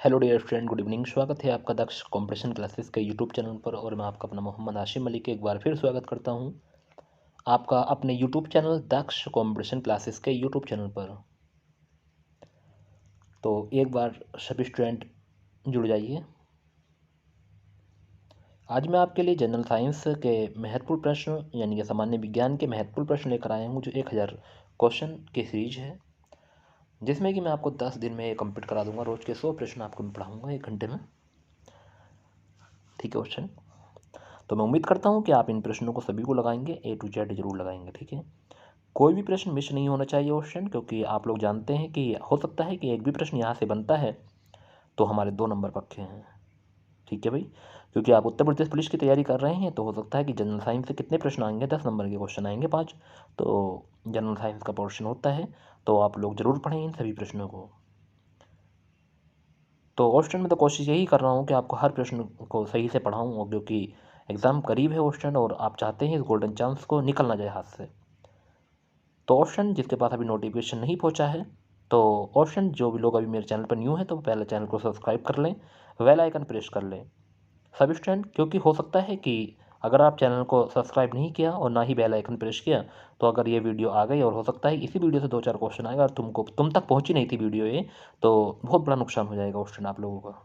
Hello dear student, good evening. स्वागत है आपका दक्ष कॉम्पिटिशन क्लासेस के यूट्यूब चैनल पर। और मैं आपका अपना मोहम्मद आशिम मलिक एक बार फिर स्वागत करता हूं आपका अपने यूट्यूब चैनल दक्ष कॉम्पिटिशन क्लासेस के यूट्यूब चैनल पर। तो एक बार सभी स्टूडेंट जुड़ जाइए। आज मैं आपके लिए जनरल साइंस के महत्वपूर्ण प्रश्न यानी कि सामान्य विज्ञान के महत्वपूर्ण प्रश्न लेकर आया हूँ, जो 1000 क्वेश्चन की सीरीज है, जिसमें कि मैं आपको 10 दिन में कंप्लीट करा दूंगा। रोज़ के 100 प्रश्न आपको मैं पढ़ाऊँगा 1 घंटे में। ठीक है क्वेश्चन। तो मैं उम्मीद करता हूं कि आप इन प्रश्नों को सभी को लगाएंगे, A to Z जरूर लगाएंगे। ठीक है, कोई भी प्रश्न मिस नहीं होना चाहिए क्वेश्चन, क्योंकि आप लोग जानते हैं कि हो सकता है कि एक भी प्रश्न यहाँ से बनता है तो हमारे 2 नंबर पक्के हैं। ठीक है भाई, क्योंकि आप उत्तर प्रदेश पुलिस की तैयारी कर रहे हैं तो हो सकता है कि जनरल साइंस से कितने प्रश्न आएंगे, 10 नंबर के क्वेश्चन आएंगे 5। तो जनरल साइंस का पोर्शन होता है, तो आप लोग जरूर पढ़ें इन सभी प्रश्नों को। तो क्वेश्चन में तो कोशिश यही कर रहा हूँ कि आपको हर प्रश्न को सही से पढ़ाऊँ, और क्योंकि एग्ज़ाम करीब है क्वेश्चन और आप चाहते हैं इस गोल्डन चांस को निकल ना जाए हाथ से। तो क्वेश्चन जिसके पास अभी नोटिफिकेशन नहीं पहुंचा है, तो क्वेश्चन जो भी लोग अभी मेरे चैनल पर न्यू हैं तो पहले चैनल को सब्सक्राइब कर लें, बेल आइकन प्रेस कर लें सभी स्टूडेंट। क्योंकि हो सकता है कि अगर आप चैनल को सब्सक्राइब नहीं किया और ना ही बेल आइकन प्रेस किया, तो अगर ये वीडियो आ गई और हो सकता है इसी वीडियो से 2-4 क्वेश्चन आएगा और तुम तक पहुंची नहीं थी वीडियो ये, तो बहुत बड़ा नुकसान हो जाएगा क्वेश्चन आप लोगों का।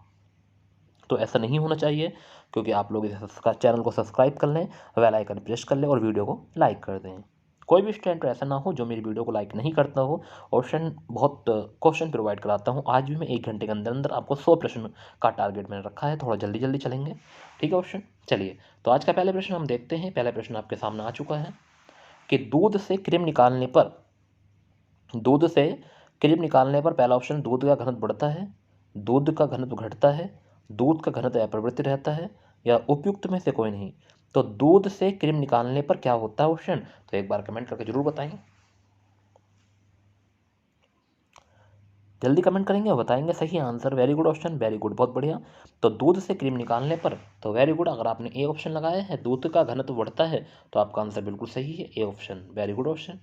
तो ऐसा नहीं होना चाहिए, क्योंकि आप लोग इस चैनल को सब्सक्राइब कर लें, बेल आइकन प्रेस कर लें और वीडियो को लाइक कर दें। कोई भी स्टूडेंट ऐसा ना हो जो मेरी वीडियो को लाइक नहीं करता हो। बहुत क्वेश्चन प्रोवाइड कराता हूँ। आज भी मैं 1 घंटे के अंदर अंदर आपको 100 प्रश्न का टारगेट मैंने रखा है। थोड़ा जल्दी जल्दी चलेंगे। ठीक है क्वेश्चन, चलिए। तो आज का पहले प्रश्न हम देखते हैं। पहला प्रश्न आपके सामने आ चुका है कि दूध से क्रीम निकालने पर पहला ऑप्शन, दूध का घनत्व बढ़ता है, दूध का घनत्व घटता है, दूध का घनत्व अपरिवर्तित रहता है, या उपयुक्त में से कोई नहीं। तो दूध से क्रीम निकालने पर क्या होता है ऑप्शन, तो एक बार कमेंट करके जरूर बताएं। जल्दी कमेंट करेंगे और बताएंगे सही answer. Very good option, very good, बहुत बढ़िया। तो दूध से क्रीम निकालने पर, तो वेरी गुड। अगर आपने ए ऑप्शन लगाया है, दूध का घनत्व बढ़ता है, तो आपका आंसर बिल्कुल सही है, A option, very good option.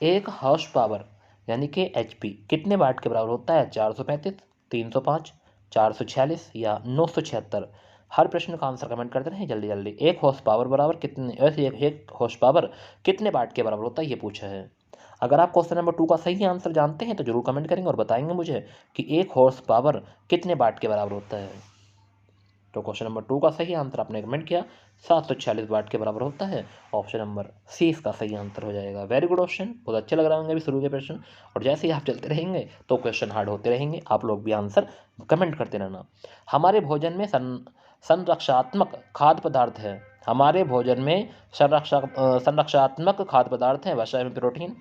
एक हॉर्स पावर यानी कि HP कितने वाट के बराबर होता है, 435, 305, 446 या 976। हर प्रश्न का आंसर कमेंट करते रहें जल्दी जल्दी। एक हॉर्स पावर बराबर कितने, एक हॉर्स पावर कितने वाट के बराबर होता है, ये पूछा है। अगर आप क्वेश्चन नंबर 2 का सही आंसर जानते हैं तो जरूर कमेंट करेंगे और बताएंगे मुझे कि एक हॉर्स पावर कितने वाट के बराबर होता है। तो क्वेश्चन नंबर 2 का सही आंसर आपने कमेंट किया, 746 वाट के बराबर होता है। ऑप्शन नंबर सी इसका सही आंसर हो जाएगा। वेरी गुड ऑप्शन, बहुत अच्छे लग रहे होंगे अभी शुरू के प्रश्न। और जैसे ही आप चलते रहेंगे तो क्वेश्चन हार्ड होते रहेंगे। आप लोग भी आंसर कमेंट करते रहना। हमारे भोजन में संरक्षात्मक खाद्य पदार्थ है। हमारे भोजन में संरक्षात्मक खाद्य पदार्थ है वसा एवं प्रोटीन,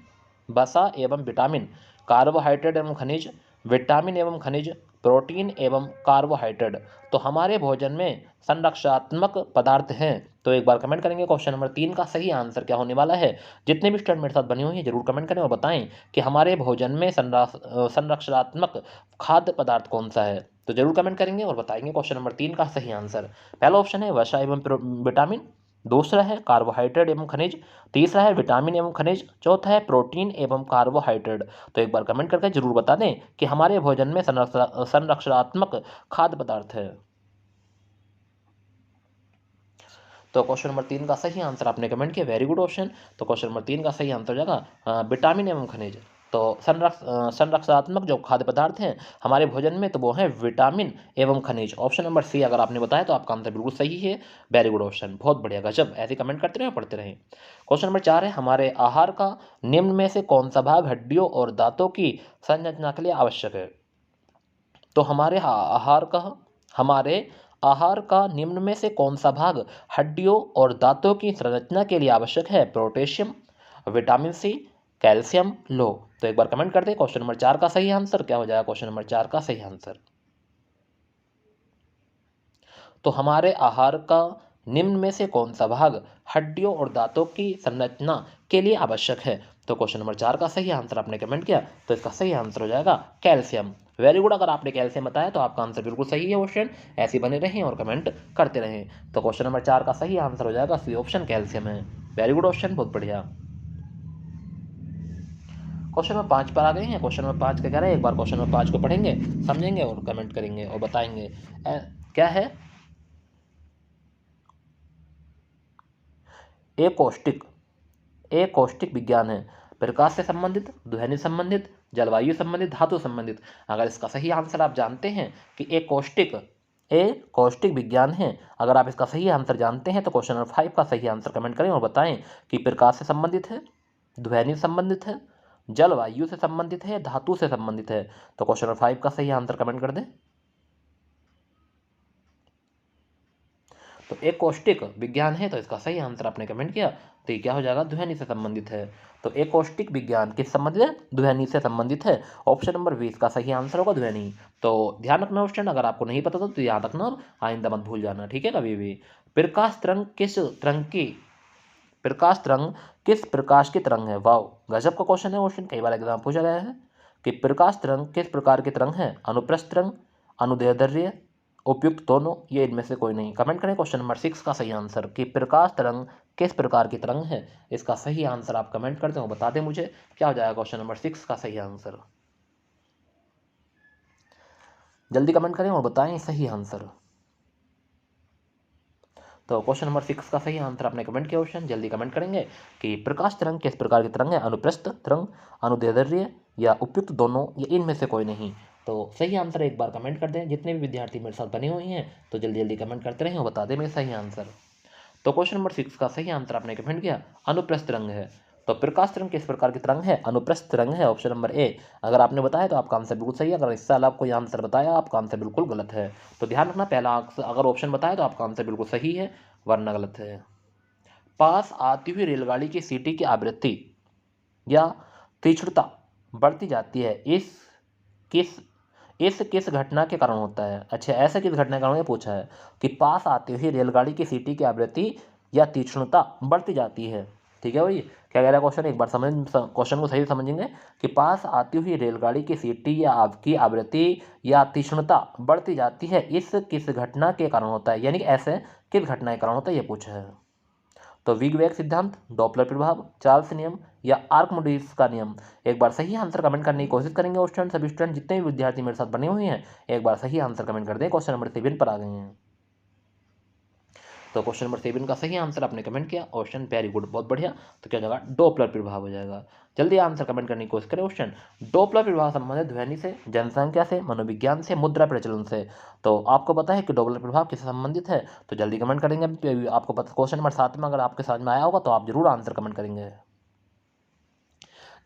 वसा एवं विटामिन, कार्बोहाइड्रेट एवं खनिज, विटामिन एवं खनिज, प्रोटीन एवं कार्बोहाइड्रेट। तो हमारे भोजन में संरक्षात्मक पदार्थ हैं। तो एक बार कमेंट करेंगे क्वेश्चन नंबर 3 का सही आंसर क्या होने वाला है। जितने भी स्टूडेंट मेरे साथ बने हुए हैं जरूर कमेंट करें और बताएं कि हमारे भोजन में संरक्षणात्मक खाद्य पदार्थ कौन सा है। तो जरूर कमेंट करेंगे और बताएंगे क्वेश्चन नंबर 3 का सही आंसर। पहला ऑप्शन है वसा एवं विटामिन, दूसरा है कार्बोहाइड्रेट एवं खनिज, तीसरा है विटामिन एवं खनिज, चौथा है प्रोटीन एवं कार्बोहाइड्रेट। तो एक बार कमेंट करके जरूर बता दें कि हमारे भोजन में संरक्षणात्मक खाद्य पदार्थ है। तो क्वेश्चन नंबर 3 का सही आंसर आपने कमेंट किया, वेरी गुड ऑप्शन। तो क्वेश्चन नंबर 3 का सही आंसर हो जाएगा विटामिन एवं खनिज। तो संरक्षणात्मक जो खाद्य पदार्थ हैं हमारे भोजन में, तो वो है विटामिन एवं खनिज। ऑप्शन नंबर सी अगर आपने बताया तो आपका आंसर बिल्कुल सही है, वेरी गुड ऑप्शन, बहुत बढ़िया, गजब। ऐसे कमेंट करते रहे, पढ़ते रहें। क्वेश्चन नंबर 4 है, हमारे आहार का निम्न में से कौन सा भाग हड्डियों और दांतों की संरचना के लिए आवश्यक है। तो हमारे आहार का निम्न में से कौन सा भाग हड्डियों और दांतों की संरचना के लिए आवश्यक है, पोटेशियम, विटामिन सी, कैल्शियम, लो। तो एक बार कमेंट कर दे क्वेश्चन नंबर 4 का सही आंसर क्या हो जाएगा। क्वेश्चन नंबर 4 का सही आंसर, तो हमारे आहार का निम्न में से कौन सा भाग हड्डियों और दांतों की संरचना के लिए आवश्यक है। तो क्वेश्चन नंबर 4 का सही आंसर आपने कमेंट किया, तो इसका सही आंसर हो जाएगा कैल्शियम। वेरी गुड, अगर आपने कैल्शियम बताया तो आपका आंसर बिल्कुल सही है क्वेश्चन। ऐसे बने रहें और कमेंट करते रहें। तो क्वेश्चन नंबर 4 का सही आंसर हो जाएगा सी ऑप्शन, कैल्शियम है। वेरी गुड ऑप्शन, बहुत बढ़िया। क्वेश्चन नंबर 5 पर आ गए हैं। क्वेश्चन नंबर 5 क्या कह रहा है, एक बार क्वेश्चन नंबर 5 को पढ़ेंगे, समझेंगे और कमेंट करेंगे और बताएंगे। क्या है, एक कौष्टिक विज्ञान है, प्रकाश से संबंधित, ध्वनि संबंधित, जलवायु संबंधित, धातु संबंधित। अगर इसका सही आंसर आप जानते हैं कि एक कौष्टिक विज्ञान है, अगर आप इसका सही आंसर जानते हैं तो क्वेश्चन नंबर 5 का सही आंसर कमेंट करें और बताएं कि प्रकाश से संबंधित है, ध्वनि से संबंधित है, जलवायु से संबंधित है, धातु से संबंधित है। तो क्वेश्चन नंबर 5 का सही आंसर कमेंट कर दें। तो एक कौष्टिक विज्ञान है, तो इसका सही आंसर आपने कमेंट किया, तो ये क्या हो जाएगा, ध्वनि से संबंधित है। तो एक कौष्टिक विज्ञान किस संबंधित है, ध्वनि से संबंधित है। ऑप्शन नंबर 20 का सही आंसर होगा ध्वनि। तो ध्यान रखना ऑप्शन, अगर आपको नहीं पता था तो याद रखना और आइंदा मत भूल जाना, ठीक है कभी भी। प्रकाश तरंग किस प्रकाश की तरंग है। वाओ, गजब का क्वेश्चन है, क्वेश्चन कई बार एग्जाम पूछा गया है कि प्रकाश तरंग किस प्रकार की तरंग है, अनुप्रस्थ तरंग, अनुदैर्ध्य, उपयुक्त दोनों, ये इनमें से कोई नहीं। कमेंट करें क्वेश्चन नंबर 6 का सही आंसर कि प्रकाश तरंग किस प्रकार की तरंग है। इसका सही आंसर आप कमेंट करते हो, बता दें मुझे क्या हो जाएगा क्वेश्चन नंबर 6 का सही आंसर। जल्दी कमेंट करें और बताएं सही आंसर। तो क्वेश्चन नंबर 6 का सही आंसर आपने कमेंट किया क्वेश्चन, जल्दी कमेंट करेंगे कि प्रकाश तरंग किस प्रकार की तरंग है, अनुप्रस्थ तरंग, अनुदैर्ध्य या उपयुक्त दोनों, या इनमें से कोई नहीं। तो सही आंसर एक बार कमेंट कर दें, जितने भी विद्यार्थी मेरे साथ बने हुए हैं तो जल्दी जल्दी कमेंट करते रहें और बता दें मेरे सही आंसर। तो क्वेश्चन नंबर 6 का सही आंसर आपने कमेंट किया, अनुप्रस्थ तरंग है। तो प्रकाश तरंग किस प्रकार की तरंग है, अनुप्रस्थ तरंग है, ऑप्शन नंबर ए। अगर आपने बताया तो आपका आंसर बिल्कुल सही है, अगर इससे अलावा कोई आंसर बताया आपका आंसर बिल्कुल गलत है। तो ध्यान रखना, पहला अगर ऑप्शन बताया तो आपका आंसर बिल्कुल सही है, वरना गलत है। पास आती हुई रेलगाड़ी की सीटी की आवृत्ति या तीक्ष्णता बढ़ती जाती है, किस किस घटना के कारण होता है। अच्छा, ऐसा किस घटना के कारण पूछा है कि पास आती हुई रेलगाड़ी की सीटी की आवृत्ति या तीक्ष्णता बढ़ती जाती है। ठीक है भाई, क्या कह रहा है क्वेश्चन, एक बार समझ, क्वेश्चन को सही समझेंगे कि पास आती हुई रेलगाड़ी की सीटी या आपकी आवृत्ति या तीक्ष्णता बढ़ती जाती है, इस किस घटना के कारण होता है, यानी कि ऐसे किस घटना के कारण होता है, ये पूछा है। तो विग वेग सिद्धांत, डॉपलर प्रभाव, चार्ल्स नियम या आर्कमिडीज का नियम। एक बार सही आंसर कमेंट करने की कोशिश करेंगे स्टूडेंट, सभी स्टूडेंट जितने भी विद्यार्थी मेरे साथ बने हुए हैं एक बार सही आंसर कमेंट कर दें। क्वेश्चन नंबर 7 पर आ गए हैं। तो क्वेश्चन नंबर 7 का सही आंसर आपने कमेंट किया, ऑप्शन वेरी गुड, बहुत बढ़िया। तो क्या हो जाएगा, डॉपलर प्रभाव हो जाएगा। जल्दी आंसर कमेंट करने की कोशिश करें क्वेश्चन। डॉपलर प्रभाव संबंधित ध्वनि से, जनसंख्या से, मनोविज्ञान से, मुद्रा प्रचलन से। तो आपको पता है कि डॉपलर प्रभाव किससे संबंधित है, तो जल्दी कमेंट करेंगे। आपको पता, क्वेश्चन नंबर 7 में अगर आपके समझ में आया होगा तो आप जरूर आंसर कमेंट करेंगे।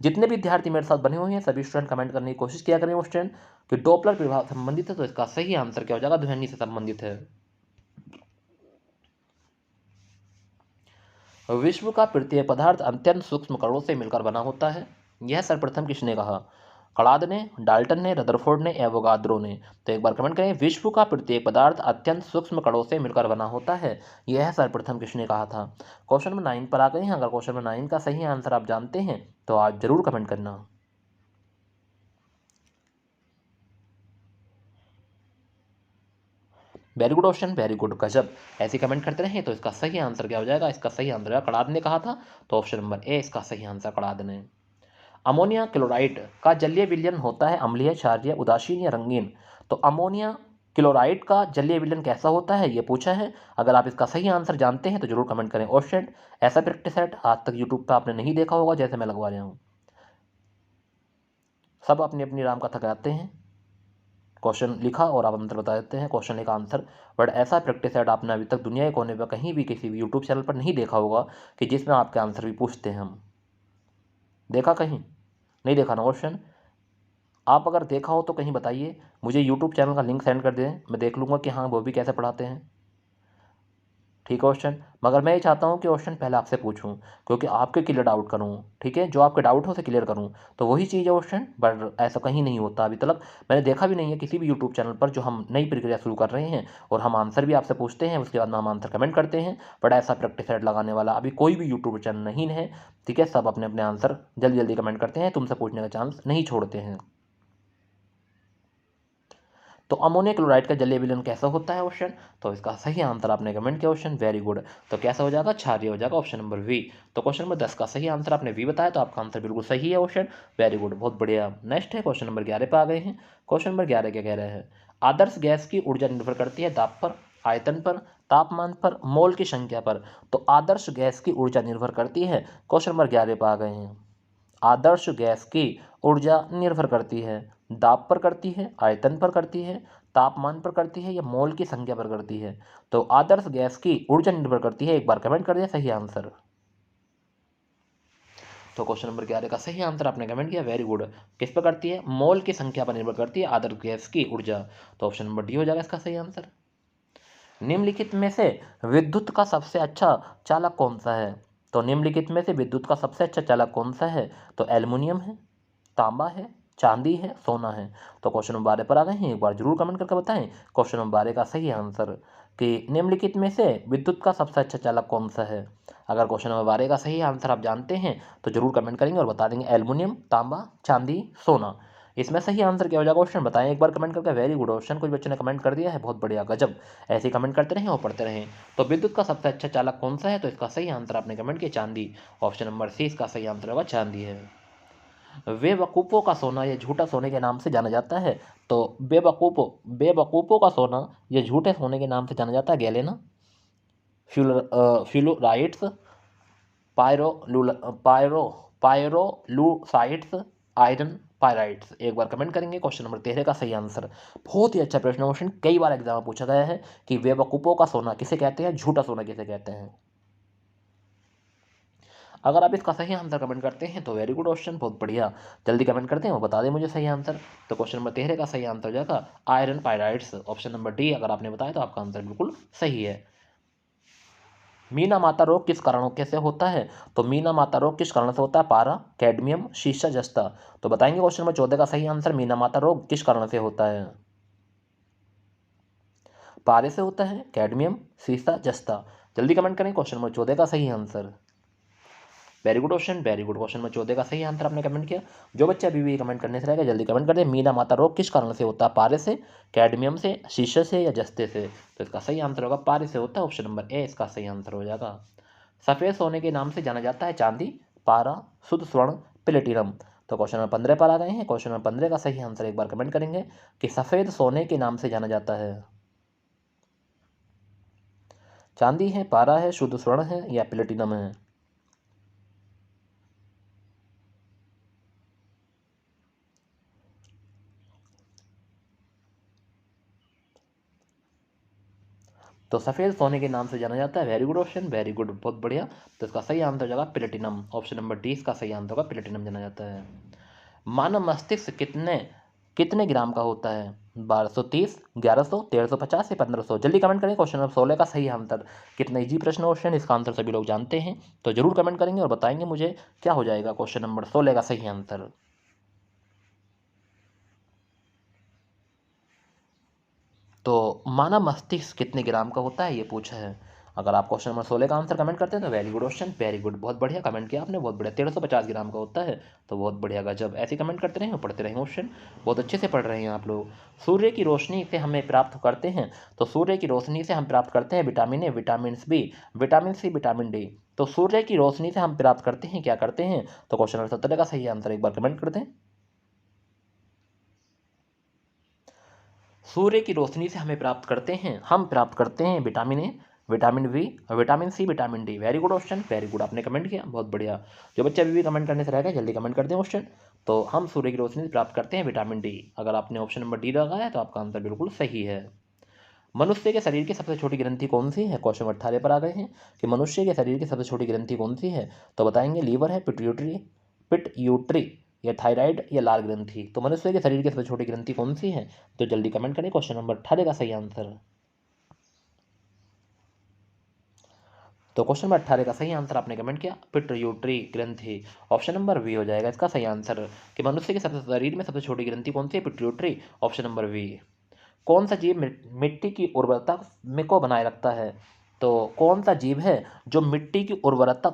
जितने भी विद्यार्थी मेरे साथ बने हुए हैं सभी स्टूडेंट कमेंट करने की कोशिश किया करें स्टूडेंट कि डॉपलर प्रभाव संबंधित है, तो इसका सही आंसर क्या हो जाएगा, ध्वनि से संबंधित है। विश्व का प्रत्येक पदार्थ अत्यंत सूक्ष्म कणों से मिलकर बना होता है, यह सर्वप्रथम किसने कहा, कलाद ने, डाल्टन ने, रदरफोर्ड ने, एवोगाद्रो ने। तो एक बार कमेंट करें, विश्व का प्रत्येक पदार्थ अत्यंत सूक्ष्म कणों से मिलकर बना होता है, यह सर्वप्रथम किसने कहा था। क्वेश्चन नंबर 9 पर आ गए हैं। अगर क्वेश्चन नंबर 9 का सही आंसर आप जानते हैं तो आप जरूर कमेंट करना। Very good option, very good, गजब, ऐसे कमेंट करते रहे। तो इसका सही आंसर क्या हो जाएगा, इसका सही आंसर है कड़ाद ने कहा था, तो ऑप्शन नंबर ए इसका सही आंसर कड़ाद ने। अमोनिया क्लोराइड का जलीय विलयन होता है अम्लीय, क्षारीय, उदासीन या रंगीन। तो अमोनिया क्लोराइड का जलीय विलयन कैसा होता है, ये पूछा है। अगर आप इसका सही आंसर जानते हैं तो जरूर कमेंट करें ऑप्शन। ऐसा प्रैक्टिस सेट आज तक यूट्यूब पर आपने नहीं देखा होगा जैसे मैं लगवा रहा हूँ, सब अपनी अपनी राम कथा गाते हैं, क्वेश्चन लिखा और आप आंसर बता देते हैं, क्वेश्चन लिखा आंसर। बट ऐसा प्रैक्टिस सेट आपने अभी तक दुनिया के कोने पर कहीं भी किसी भी यूट्यूब चैनल पर नहीं देखा होगा कि जिसमें आपके आंसर भी पूछते हैं हम। देखा कहीं, नहीं देखा ना क्वेश्चन। आप अगर देखा हो तो कहीं बताइए, मुझे यूट्यूब चैनल का लिंक सेंड कर दें, मैं देख लूँगा कि हाँ वो भी कैसे पढ़ाते हैं। ठीक है क्वेश्चन, मगर मैं ये चाहता हूँ कि क्वेश्चन पहले आपसे पूछूं क्योंकि आपके क्लियर डाउट करूँ, ठीक है, जो आपके डाउट हो उसे क्लियर करूँ, तो वही चीज़ है क्वेश्चन। बट ऐसा कहीं नहीं होता, अभी तक मैंने देखा भी नहीं है किसी भी यूट्यूब चैनल पर जो हम नई प्रक्रिया शुरू कर रहे हैं और हम आंसर भी आपसे पूछते हैं, उसके बाद में हम आंसर कमेंट करते हैं। बट ऐसा प्रैक्टिस सेट लगाने वाला अभी कोई भी यूट्यूब चैनल नहीं है, ठीक है। सब अपने अपने आंसर जल्दी जल्दी कमेंट करते हैं, तुमसे पूछने का चांस नहीं छोड़ते हैं। तो अमोनियम क्लोराइड का जलीय विलयन कैसा होता है ऑप्शन, तो इसका सही आंसर आपने कमेंट किया ऑप्शन, वेरी गुड। तो कैसा हो जाएगा, क्षारीय हो जाएगा ऑप्शन नंबर वी। तो क्वेश्चन नंबर 10 का सही आंसर आपने वी बताया, तो आपका आंसर बिल्कुल सही है ऑप्शन, वेरी गुड, बहुत बढ़िया। नेक्स्ट है क्वेश्चन नंबर 11 पे आ गए हैं। क्वेश्चन नंबर 11 क्या कह रहे हैं, आदर्श गैस की ऊर्जा निर्भर करती है दाब पर, आयतन पर, तापमान पर, मोल की संख्या पर। तो आदर्श गैस की ऊर्जा निर्भर करती है, क्वेश्चन नंबर 11 पे आ गए हैं। आदर्श गैस की ऊर्जा निर्भर करती है दाब पर करती है, आयतन पर करती है, तापमान पर करती है, या मोल की संख्या पर करती है। तो आदर्श गैस की ऊर्जा निर्भर करती है, एक बार कमेंट कर दिया सही आंसर। तो क्वेश्चन नंबर 11 का सही आंसर आपने कमेंट किया, वेरी गुड। किस पर करती है, मोल की संख्या पर निर्भर करती है आदर्श गैस की ऊर्जा। तो ऑप्शन नंबर डी हो जाएगा इसका सही आंसर। निम्नलिखित में से विद्युत का सबसे अच्छा चालक कौन सा है, तो निम्नलिखित में से विद्युत का सबसे अच्छा चालक कौन सा है, तो एल्युमिनियम है, तांबा है, चांदी है, सोना है। तो क्वेश्चन नंबर 12 पर आ गए हैं, एक बार जरूर कमेंट करके बताएं क्वेश्चन नंबर 12 का सही आंसर कि निम्नलिखित में से विद्युत का सबसे अच्छा चालक कौन सा है। अगर क्वेश्चन नंबर 12 का सही आंसर आप जानते हैं तो जरूर कमेंट करेंगे और बता देंगे एल्युमिनियम, तांबा, चांदी, सोना। इसमें सही आंसर क्या हो जाएगा ऑप्शन बताएं एक बार कमेंट करके, वेरी गुड ऑप्शन, कुछ बच्चों ने कमेंट कर दिया है, बहुत बढ़िया, गजब। ऐसे ही कमेंट करते रहें और पढ़ते रहें। तो विद्युत का सबसे अच्छा चालक कौन सा है, तो इसका सही आंसर आपने कमेंट किया चांदी, ऑप्शन नंबर सी इसका सही आंसर होगा, चांदी है। बेवकूफ़ों का सोना ये झूठा सोने के नाम से जाना जाता है, तो बेवकूफ़ों का सोना ये झूठे सोने के नाम से जाना जाता है, galena, fluorides, pyro pyro pyrolusides, iron pyrites. एक बार कमेंट करेंगे क्वेश्चन नंबर 13 का सही आंसर। बहुत ही अच्छा प्रश्न, क्वेश्चन कई बार एग्जाम में पूछा गया है कि बेवकूफ़ों का सोना किसे कहते हैं, झूठा सोना किसे कहते हैं। अगर आप इसका सही आंसर कमेंट करते हैं तो वेरी गुड ऑप्शन, बहुत बढ़िया, जल्दी कमेंट करते हैं और बता दें मुझे सही आंसर। तो क्वेश्चन नंबर 13 का सही आंसर हो जाएगा आयरन पायराइड्स, ऑप्शन नंबर डी। अगर आपने बताया तो आपका आंसर बिल्कुल सही है। मीना माता रोग किस कारणों के से होता है, तो मीना माता रोग किस कारण से होता है, पारा, कैडमियम, शीशा, जस्ता। तो बताएंगे क्वेश्चन नंबर 14 का सही आंसर, मीना माता रोग किस कारण से होता है, पारे से होता है, कैडमियम, शीशा, जस्ता। जल्दी कमेंट करें क्वेश्चन नंबर 14 का सही answer. Very good option, very good, question number 14 का सही आंसर आपने कमेंट किया। जो बच्चे अभी भी कमेंट करने से रहेगा जल्दी कमेंट कर दे, मीना माता रोग किस कारण से होता है, पारे से, कैडमियम से, शीशे से, या जस्ते से। तो इसका सही आंसर होगा पारे से होता है, ऑप्शन नंबर ए इसका सही आंसर हो जाएगा। सफेद सोने के नाम से जाना जाता है, चांदी, पारा, शुद्ध स्वर्ण, प्लेटिनम। तो क्वेश्चन नंबर 15 पर आ गए हैं। क्वेश्चन नंबर 15 का सही आंसर एक बार कमेंट करेंगे कि सफेद सोने के नाम से जाना जाता है, चांदी है, पारा है, शुद्ध स्वर्ण है, या प्लेटिनम है। तो सफ़ेद सोने के नाम से जाना जाता है, very good option, very good, बहुत बढ़िया। तो इसका सही आंसर हो जाएगा प्लेटिनम, ऑप्शन नंबर डी इसका सही आंसर होगा, प्लेटिनम जाना जाता है। मानव मस्तिष्क कितने कितने ग्राम का होता है, 1230, 1100, 1350 या 1500। जल्दी कमेंट करें क्वेश्चन नंबर 16 का सही आंसर। कितना इजी प्रश्न क्वेश्चन, इसका आंसर सभी लोग जानते हैं, तो जरूर कमेंट करेंगे और बताएंगे मुझे क्या हो जाएगा क्वेश्चन नंबर 16 का सही आंसर। तो मानव मस्तिष्क कितने ग्राम का होता है ये पूछा है। अगर आप क्वेश्चन नंबर 16 का आंसर कमेंट करते हैं तो very good question, very good, बहुत बढ़िया कमेंट किया आपने, बहुत बढ़िया, 1350 ग्राम का होता है। तो बहुत बढ़िया, गजब, ऐसे कमेंट करते रहें और पढ़ते रहें क्वेश्चन, बहुत अच्छे से पढ़ रहे हैं आप लोग। सूर्य की रोशनी से हमें प्राप्त करते हैं, तो सूर्य की रोशनी से हम प्राप्त करते हैं vitamin A, vitamin B, vitamin C, vitamin D. तो सूर्य की रोशनी से हम प्राप्त करते हैं क्या करते हैं, तो क्वेश्चन नंबर 17 का सही आंसर एक बार कमेंट कर दें। सूर्य की रोशनी से हमें प्राप्त करते हैं, हम प्राप्त करते हैं vitamin A, vitamin B, vitamin C, vitamin D. Very good option, very good, आपने कमेंट किया, बहुत बढ़िया। जो बच्चे अभी भी कमेंट करने से रह गए जल्दी कमेंट कर दें क्वेश्चन। तो हम सूर्य की रोशनी से प्राप्त करते हैं विटामिन डी। अगर आपने ऑप्शन नंबर डी लगाया है तो आपका आंसर बिल्कुल सही है। मनुष्य के शरीर की सबसे छोटी ग्रंथि कौन सी है, क्वेश्चन 18 पर आ गए हैं कि मनुष्य के शरीर की सबसे छोटी ग्रंथि कौन सी है। तो बताएंगे लीवर है, पिट्यूटरी, या थायराइड, या लाल ग्रंथि। तो मनुष्य के शरीर की सबसे छोटी ग्रंथि कौन सी है, तो जल्दी कमेंट करें क्वेश्चन नंबर 18 का सही आंसर। तो क्वेश्चन नंबर 18 का सही आंसर आपने कमेंट किया पिट्यूटरी ग्रंथि, ऑप्शन नंबर वी हो जाएगा इसका सही आंसर कि मनुष्य के सबसे शरीर में सबसे छोटी ग्रंथि कौन सी है, पिट्यूटरी, ऑप्शन नंबर वी। कौन सा जीव मिट्टी की उर्वरता में को बनाए रखता है, तो कौन सा जीव है जो मिट्टी की उर्वरकता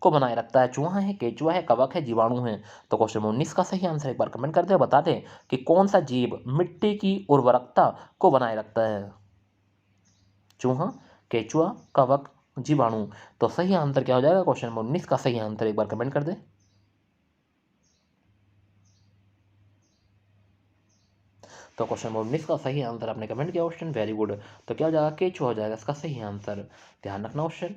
को बनाए रखता है? चूहा है, केचुआ है, कवक है, जीवाणु है? तो क्वेश्चन नंबर 19 का सही आंसर एक बार कमेंट कर दे और बता दें कि कौन सा जीव मिट्टी की उर्वरकता को बनाए रखता है? चूहा, केचुआ, कवक, जीवाणु? तो सही आंसर क्या हो जाएगा? क्वेश्चन नंबर 19 का सही आंसर एक बार कमेंट कर दे। तो क्वेश्चन नंबर 19 का सही आंसर आपने कमेंट किया क्वेश्चन, वेरी गुड। तो क्या हो जाएगा? केचुआ हो जाएगा इसका सही आंसर। ध्यान रखना क्वेश्चन,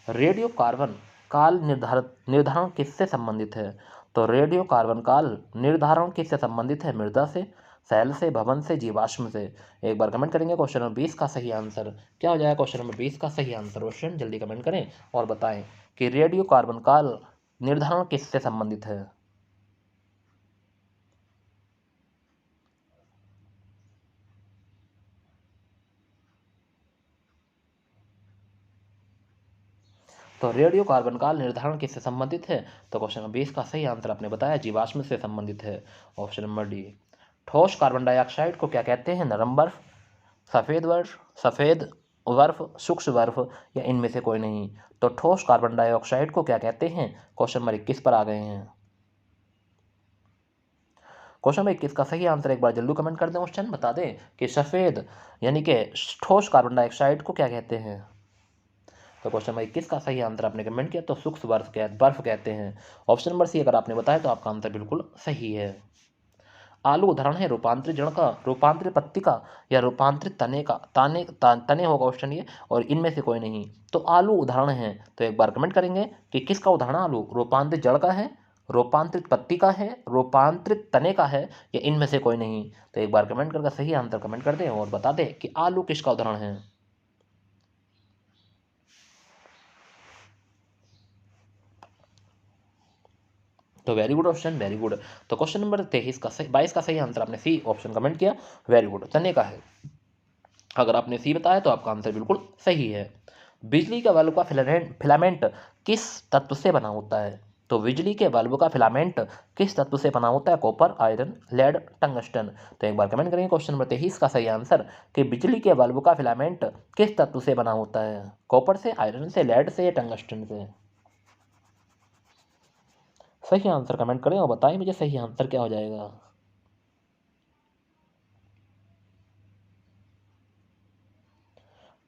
रेडियो कार्बन काल निर्धारण किससे संबंधित है? तो रेडियो कार्बन काल निर्धारण किससे संबंधित है? मृदा से, सेल से, भवन से, जीवाश्म से? एक बार कमेंट करेंगे क्वेश्चन नंबर 20 का सही आंसर क्या हो जाएगा? क्वेश्चन नंबर 20 का सही आंसर क्वेश्चन जल्दी कमेंट करें और बताएं कि रेडियो कार्बन काल निर्धारण किससे संबंधित है? तो रेडियो कार्बन काल निर्धारण किससे संबंधित है? तो क्वेश्चन नंबर 20 का सही आंसर आपने बताया जीवाश्म से संबंधित है, ऑप्शन नंबर डी। ठोस कार्बन डाइऑक्साइड को क्या कहते हैं? नरम बर्फ, सफेद बर्फ, सूक्ष्म बर्फ या इनमें से कोई नहीं? तो ठोस कार्बन डाइऑक्साइड को क्या कहते हैं? क्वेश्चन नंबर 21 पर आ गए हैं। क्वेश्चन नंबर 21 का सही आंसर एक बार जल्दी कमेंट कर दें क्वेश्चन, बता दें कि सफेद यानी कि ठोस कार्बन डाइऑक्साइड को क्या कहते हैं? तो क्वेश्चन नंबर 21 का सही आंसर आपने कमेंट किया तो सूक्ष्म बर्फ कहते हैं, ऑप्शन नंबर सी अगर आपने बताया तो आपका आंसर बिल्कुल सही है। आलू उदाहरण है रूपांतरित जड़ का, रूपांतरित पत्ती का या रूपांतरित तने का? तने होगा क्वेश्चन ये, और इनमें से कोई नहीं। तो आलू उदाहरण है, तो एक बार कमेंट करेंगे कि किसका उदाहरण आलू? रूपांतरित जड़ का है, रूपांतरित पत्ती का है, रूपांतरित तने का है या इनमें से कोई नहीं? तो एक बार कमेंट करके सही आंसर कमेंट कर दें और बता दें कि आलू किसका उदाहरण है। तो very good option, very good. तो क्वेश्चन नंबर 23 का सही 22 का सही आंसर आपने सी ऑप्शन कमेंट किया, वेरी गुड, तने का है। अगर आपने सी बताया तो आपका आंसर बिल्कुल सही है। बिजली के बल्ब का फिलामेंट किस तत्व से बना होता है? तो बिजली के बल्ब का फिलामेंट किस तत्व से बना होता है? Copper, iron, lead, tungsten? तो एक बार कमेंट करेंगे क्वेश्चन नंबर 23 का सही आंसर कि बिजली के बल्ब का फिलामेंट किस तत्व से बना होता है? कॉपर से, आयरन से, लेड से या टंगस्टन से? सही आंसर कमेंट करें और बताएं मुझे सही आंसर क्या हो जाएगा।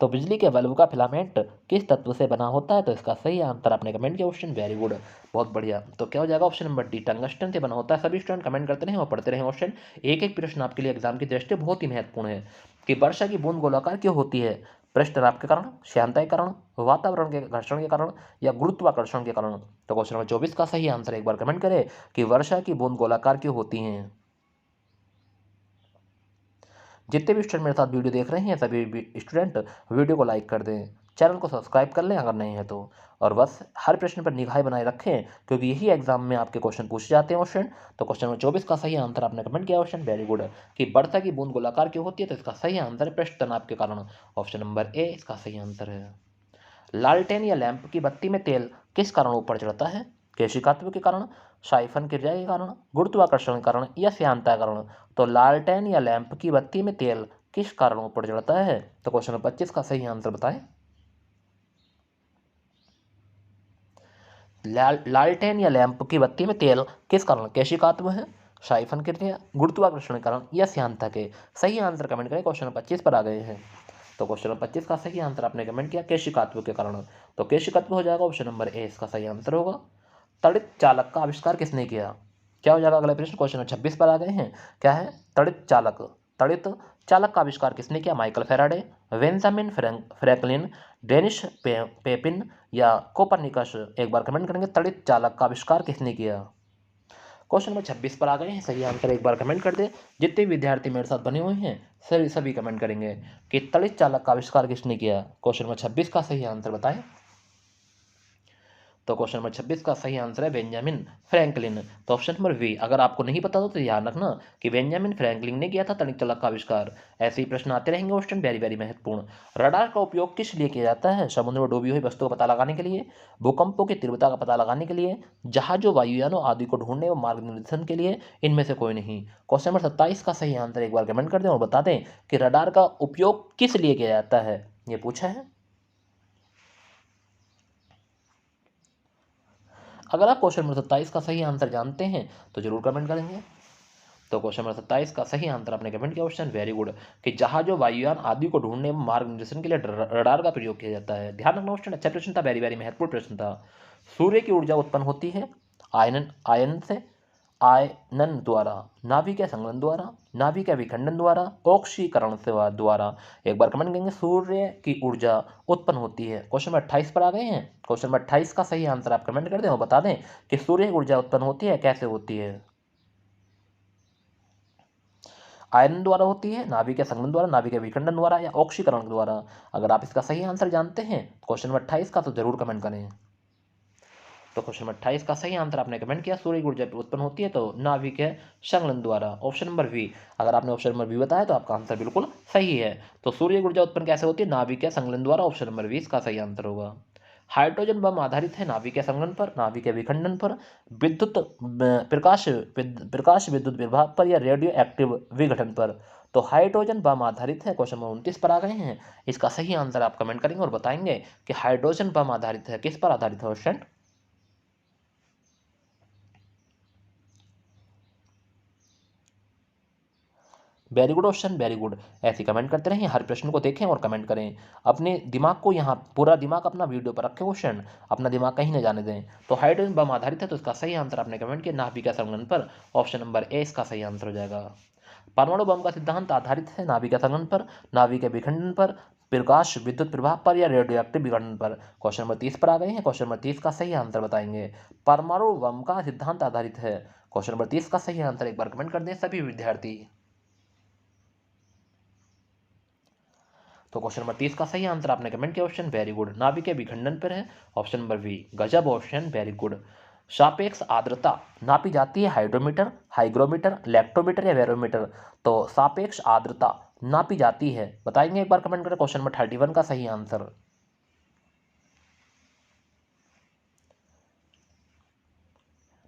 तो बिजली के बल्ब का फिलामेंट किस तत्व से बना होता है? तो इसका सही आंसर आपने कमेंट किया क्वेश्चन, वेरी गुड, बहुत बढ़िया। तो क्या हो जाएगा? ऑप्शन नंबर डी, टंगस्टन से बना होता है। सभी स्टूडेंट कमेंट करते रहें और पढ़ते रहें क्वेश्चन। एक एक प्रश्न आपके लिए एग्जाम की दृष्टि बहुत ही महत्वपूर्ण है कि वर्षा की बूंद गोलाकार क्यों होती है? पृष्ठ तनाव के कारण, श्यानता के कारण, वातावरण के घर्षण के कारण या गुरुत्वाकर्षण के कारण? तो क्वेश्चन नंबर 24 का सही आंसर एक बार कमेंट करें कि वर्षा की बूंद गोलाकार क्यों होती हैं। जितने भी स्टूडेंट मेरे साथ वीडियो देख रहे हैं सभी स्टूडेंट वीडियो को लाइक कर दें, चैनल को सब्सक्राइब कर लें अगर नहीं है तो, और बस हर प्रश्न पर निगाह बनाए रखें क्योंकि यही एग्जाम में आपके क्वेश्चन पूछे जाते हैं क्वेश्चन। तो क्वेश्चन नंबर 24 का सही आंसर आपने कमेंट किया क्वेश्चन, वेरी गुड, कि वर्षा की बूंद गोलाकार क्यों होती है? तो इसका सही आंसर है पृष्ठ तनाव के कारण, ऑप्शन नंबर ए इसका सही आंसर है। लालटेन या लैंप की बत्ती में तेल किस कारण ऊपर चढ़ता है? केशिकात्व के कारण, साइफन क्रिया के कारण, गुरुत्वाकर्षण के कारण या श्यानता के कारण? तो लालटेन या लैंप की बत्ती में तेल किस कारण ऊपर चढ़ता है? तो क्वेश्चन नंबर 25 का सही आंसर बताएं। लालटेन या लैंप की बत्ती में तेल किस कारण? केशिकात्व है, साइफन क्रिया, गुरुत्वाकर्षण के कारण या श्यानता के? सही आंसर कमेंट करें, क्वेश्चन नंबर 25 पर आ गए हैं। तो क्वेश्चन नंबर 25 का सही आंसर आपने कमेंट किया केशिकात्व के कारण, तो केशिकात्व हो जाएगा ऑप्शन नंबर ए इसका सही आंसर होगा। तड़ित चालक का आविष्कार किसने किया? क्या हो जाएगा अगला प्रश्न? क्वेश्चन नंबर 26 पर आ गए हैं। क्या है? तड़ित चालक का आविष्कार किसने किया? Michael Faraday, Benjamin Franklin, Denis Papin या कोपरनिकस? एक बार कमेंट करेंगे तड़ित चालक का आविष्कार किसने किया। क्वेश्चन नंबर 26 पर आ गए हैं, सही आंसर एक बार कमेंट कर दे। जितने विद्यार्थी मेरे साथ बने हुए हैं सभी कमेंट करेंगे कि तड़ित चालक का आविष्कार किसने किया। क्वेश्चन नंबर 26 का सही आंसर बताएं। तो क्वेश्चन नंबर 26 का सही आंसर है बेंजामिन फ्रैंकलिन, तो ऑप्शन नंबर बी। अगर आपको नहीं पता तो ध्यान रखना कि बेंजामिन फ्रैंकलिन ने किया था तड़ित चालक का आविष्कार। ऐसे ही प्रश्न आते रहेंगे क्वेश्चन, वेरी वेरी महत्वपूर्ण। रडार का उपयोग किस लिए किया जाता है? समुद्र में डूबी हुई वस्तुओं का पता लगाने के लिए, भूकंपों की तीव्रता का पता लगाने के लिए, जहाजों वायुयानों आदि को ढूंढने व मार्ग निर्देशन के लिए, इनमें से कोई नहीं। क्वेश्चन नंबर 27 का सही आंसर एक बार कमेंट कर दें और बता दें कि रडार का उपयोग किस लिए किया जाता है। ये पूछा है। अगर आप क्वेश्चन नंबर 27 का सही आंसर जानते हैं तो जरूर कमेंट करेंगे। तो क्वेश्चन नंबर 27 का सही आंसर आपने कमेंट किया क्वेश्चन वेरी गुड कि जहाजों वायुयान आदि को ढूंढने में मार्ग निर्देशन के लिए रडार का प्रयोग किया जाता है। ध्यान रखना क्वेश्चन अच्छा प्रश्न था, वेरी वेरी महत्वपूर्ण प्रश्न था। सूर्य की ऊर्जा उत्पन्न होती है आयन से, आयनन द्वारा, नाभिक संघनन द्वारा, नाभिक विखंडन द्वारा, ऑक्सीकरण से द्वारा। एक बार कमेंट करेंगे सूर्य की ऊर्जा उत्पन्न होती है। क्वेश्चन नंबर 28 पर आ गए हैं। क्वेश्चन नंबर 28 का सही आंसर आप कमेंट कर दें और बता दें कि सूर्य की ऊर्जा उत्पन्न होती है कैसे होती है। आयरन द्वारा होती है, नाभिक संघनन द्वारा, नाभिक विखंडन द्वारा या ऑक्सीकरण द्वारा। अगर आप इसका सही आंसर जानते हैं क्वेश्चन नंबर 28 का तो जरूर कमेंट करें। तो क्वेश्चन नंबर 28 का सही आंसर आपने कमेंट किया सूर्य की ऊर्जा उत्पन्न होती है तो नाभिक संघनन द्वारा, ऑप्शन नंबर बी। अगर आपने ऑप्शन नंबर बी बताया तो आपका आंसर बिल्कुल सही है। तो सूर्य की ऊर्जा उत्पन्न कैसे होती है, नाभिक संघनन द्वारा, ऑप्शन नंबर 20 का सही आंसर होगा। हाइड्रोजन बम आधारित है नाभिक संघनन पर, नाभिक विखंडन पर, विद्युत प्रकाश विद्युत विभाग पर या रेडियो एक्टिव विघटन पर। तो हाइड्रोजन बम आधारित है। क्वेश्चन नंबर 29 पर आ गए हैं। इसका सही आंसर आप कमेंट करेंगे और बताएंगे कि हाइड्रोजन बम आधारित है, किस पर आधारित है question. Very good question, very good. ऐसे कमेंट करते रहें, हर प्रश्न को देखें और कमेंट करें। अपने दिमाग को यहाँ पूरा दिमाग अपना वीडियो पर रखें क्वेश्चन, अपना दिमाग कहीं न जाने दें। तो हाइड्रोजन बम आधारित है तो इसका सही आंसर आपने कमेंट किया नाभिक संघनन पर, ऑप्शन नंबर ए इसका सही आंसर हो जाएगा। परमाणु बम का सिद्धांत आधारित है नाभिक संघनन पर, नाभिक विखंडन पर, प्रकाश विद्युत प्रभाव पर या रेडियो एक्टिव विघटन पर। क्वेश्चन नंबर 30 पर आ गए हैं। क्वेश्चन नंबर 30 का सही आंसर बताएंगे। परमाणु बम का सिद्धांत आधारित है। क्वेश्चन नंबर 30 का सही आंसर एक बार कमेंट कर दें सभी विद्यार्थी। तो क्वेश्चन नंबर 30 का सही आंसर आपने कमेंट किया क्वेश्चन वेरी गुड, नाभिक विखंडन पर है, ऑप्शन नंबर बी। गजब ऑप्शन, वेरी गुड। सापेक्ष आर्द्रता नापी जाती है हाइड्रोमीटर, हाइग्रोमीटर, लैक्टोमीटर या बैरोमीटर। तो सापेक्ष आर्द्रता नापी जाती है, बताएंगे एक बार कमेंट करें क्वेश्चन नंबर 31 का सही आंसर।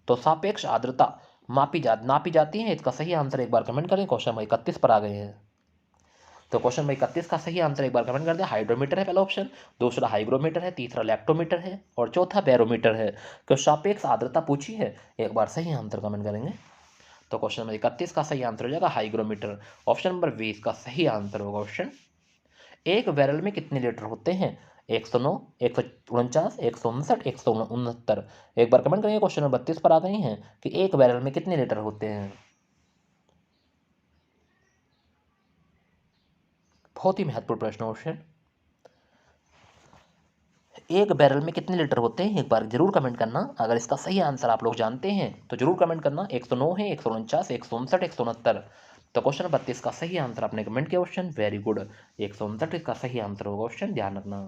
तो सापेक्ष आर्द्रता नापी जाती है, इसका सही आंसर एक बार कमेंट करें। क्वेश्चन नंबर 31 पर आ गए हैं। तो क्वेश्चन नंबर 31 का सही आंसर एक बार कमेंट कर दें। हाइड्रोमीटर है पहला ऑप्शन, दूसरा हाइग्रोमीटर है, तीसरा लैक्टोमीटर है और चौथा बैरोमीटर है। तो सापेक्ष आर्द्रता पूछी है, एक बार सही आंसर कमेंट करेंगे। तो क्वेश्चन नंबर 31 का सही आंसर हो जाएगा हाइग्रोमीटर, ऑप्शन नंबर 20 का सही आंसर होगा ऑप्शन। एक बैरल में कितने लीटर होते हैं, 109, 149, 159, 169। एक बार कमेंट करेंगे। क्वेश्चन नंबर 32 पर आ गए हैं कि एक बैरल में कितने लीटर होते हैं। बहुत ही महत्वपूर्ण प्रश्न क्वेश्चन। एक बैरल में कितने लीटर होते हैं, एक बार जरूर कमेंट करना। अगर इसका सही आंसर आप लोग जानते हैं तो जरूर कमेंट करना। 109 है, 149, 159, 169। तो क्वेश्चन 32 का सही आंसर आपने कमेंट किया क्वेश्चन वेरी गुड, 159 इसका सही आंसर होगा क्वेश्चन, ध्यान रखना।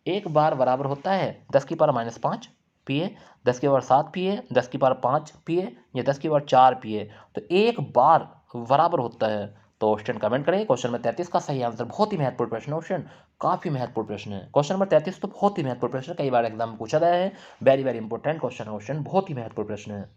एक बार बराबर होता है 10⁻⁵ पीए, 10⁻7 पीए, 10⁻5 पीए या 10⁻4 पीए। तो एक बार बराबर होता है तो क्वेश्चन कमेंट करें। क्वेश्चन नंबर 33 का सही आंसर, बहुत ही महत्वपूर्ण प्रश्न क्वेश्चन, काफी महत्वपूर्ण प्रश्न है। क्वेश्चन नंबर 33 तो बहुत ही महत्वपूर्ण प्रश्न, कई बार एग्जाम में पूछा गया है, वेरी वेरी इंपॉर्टेंट क्वेश्चन, बहुत ही महत्वपूर्ण प्रश्न है।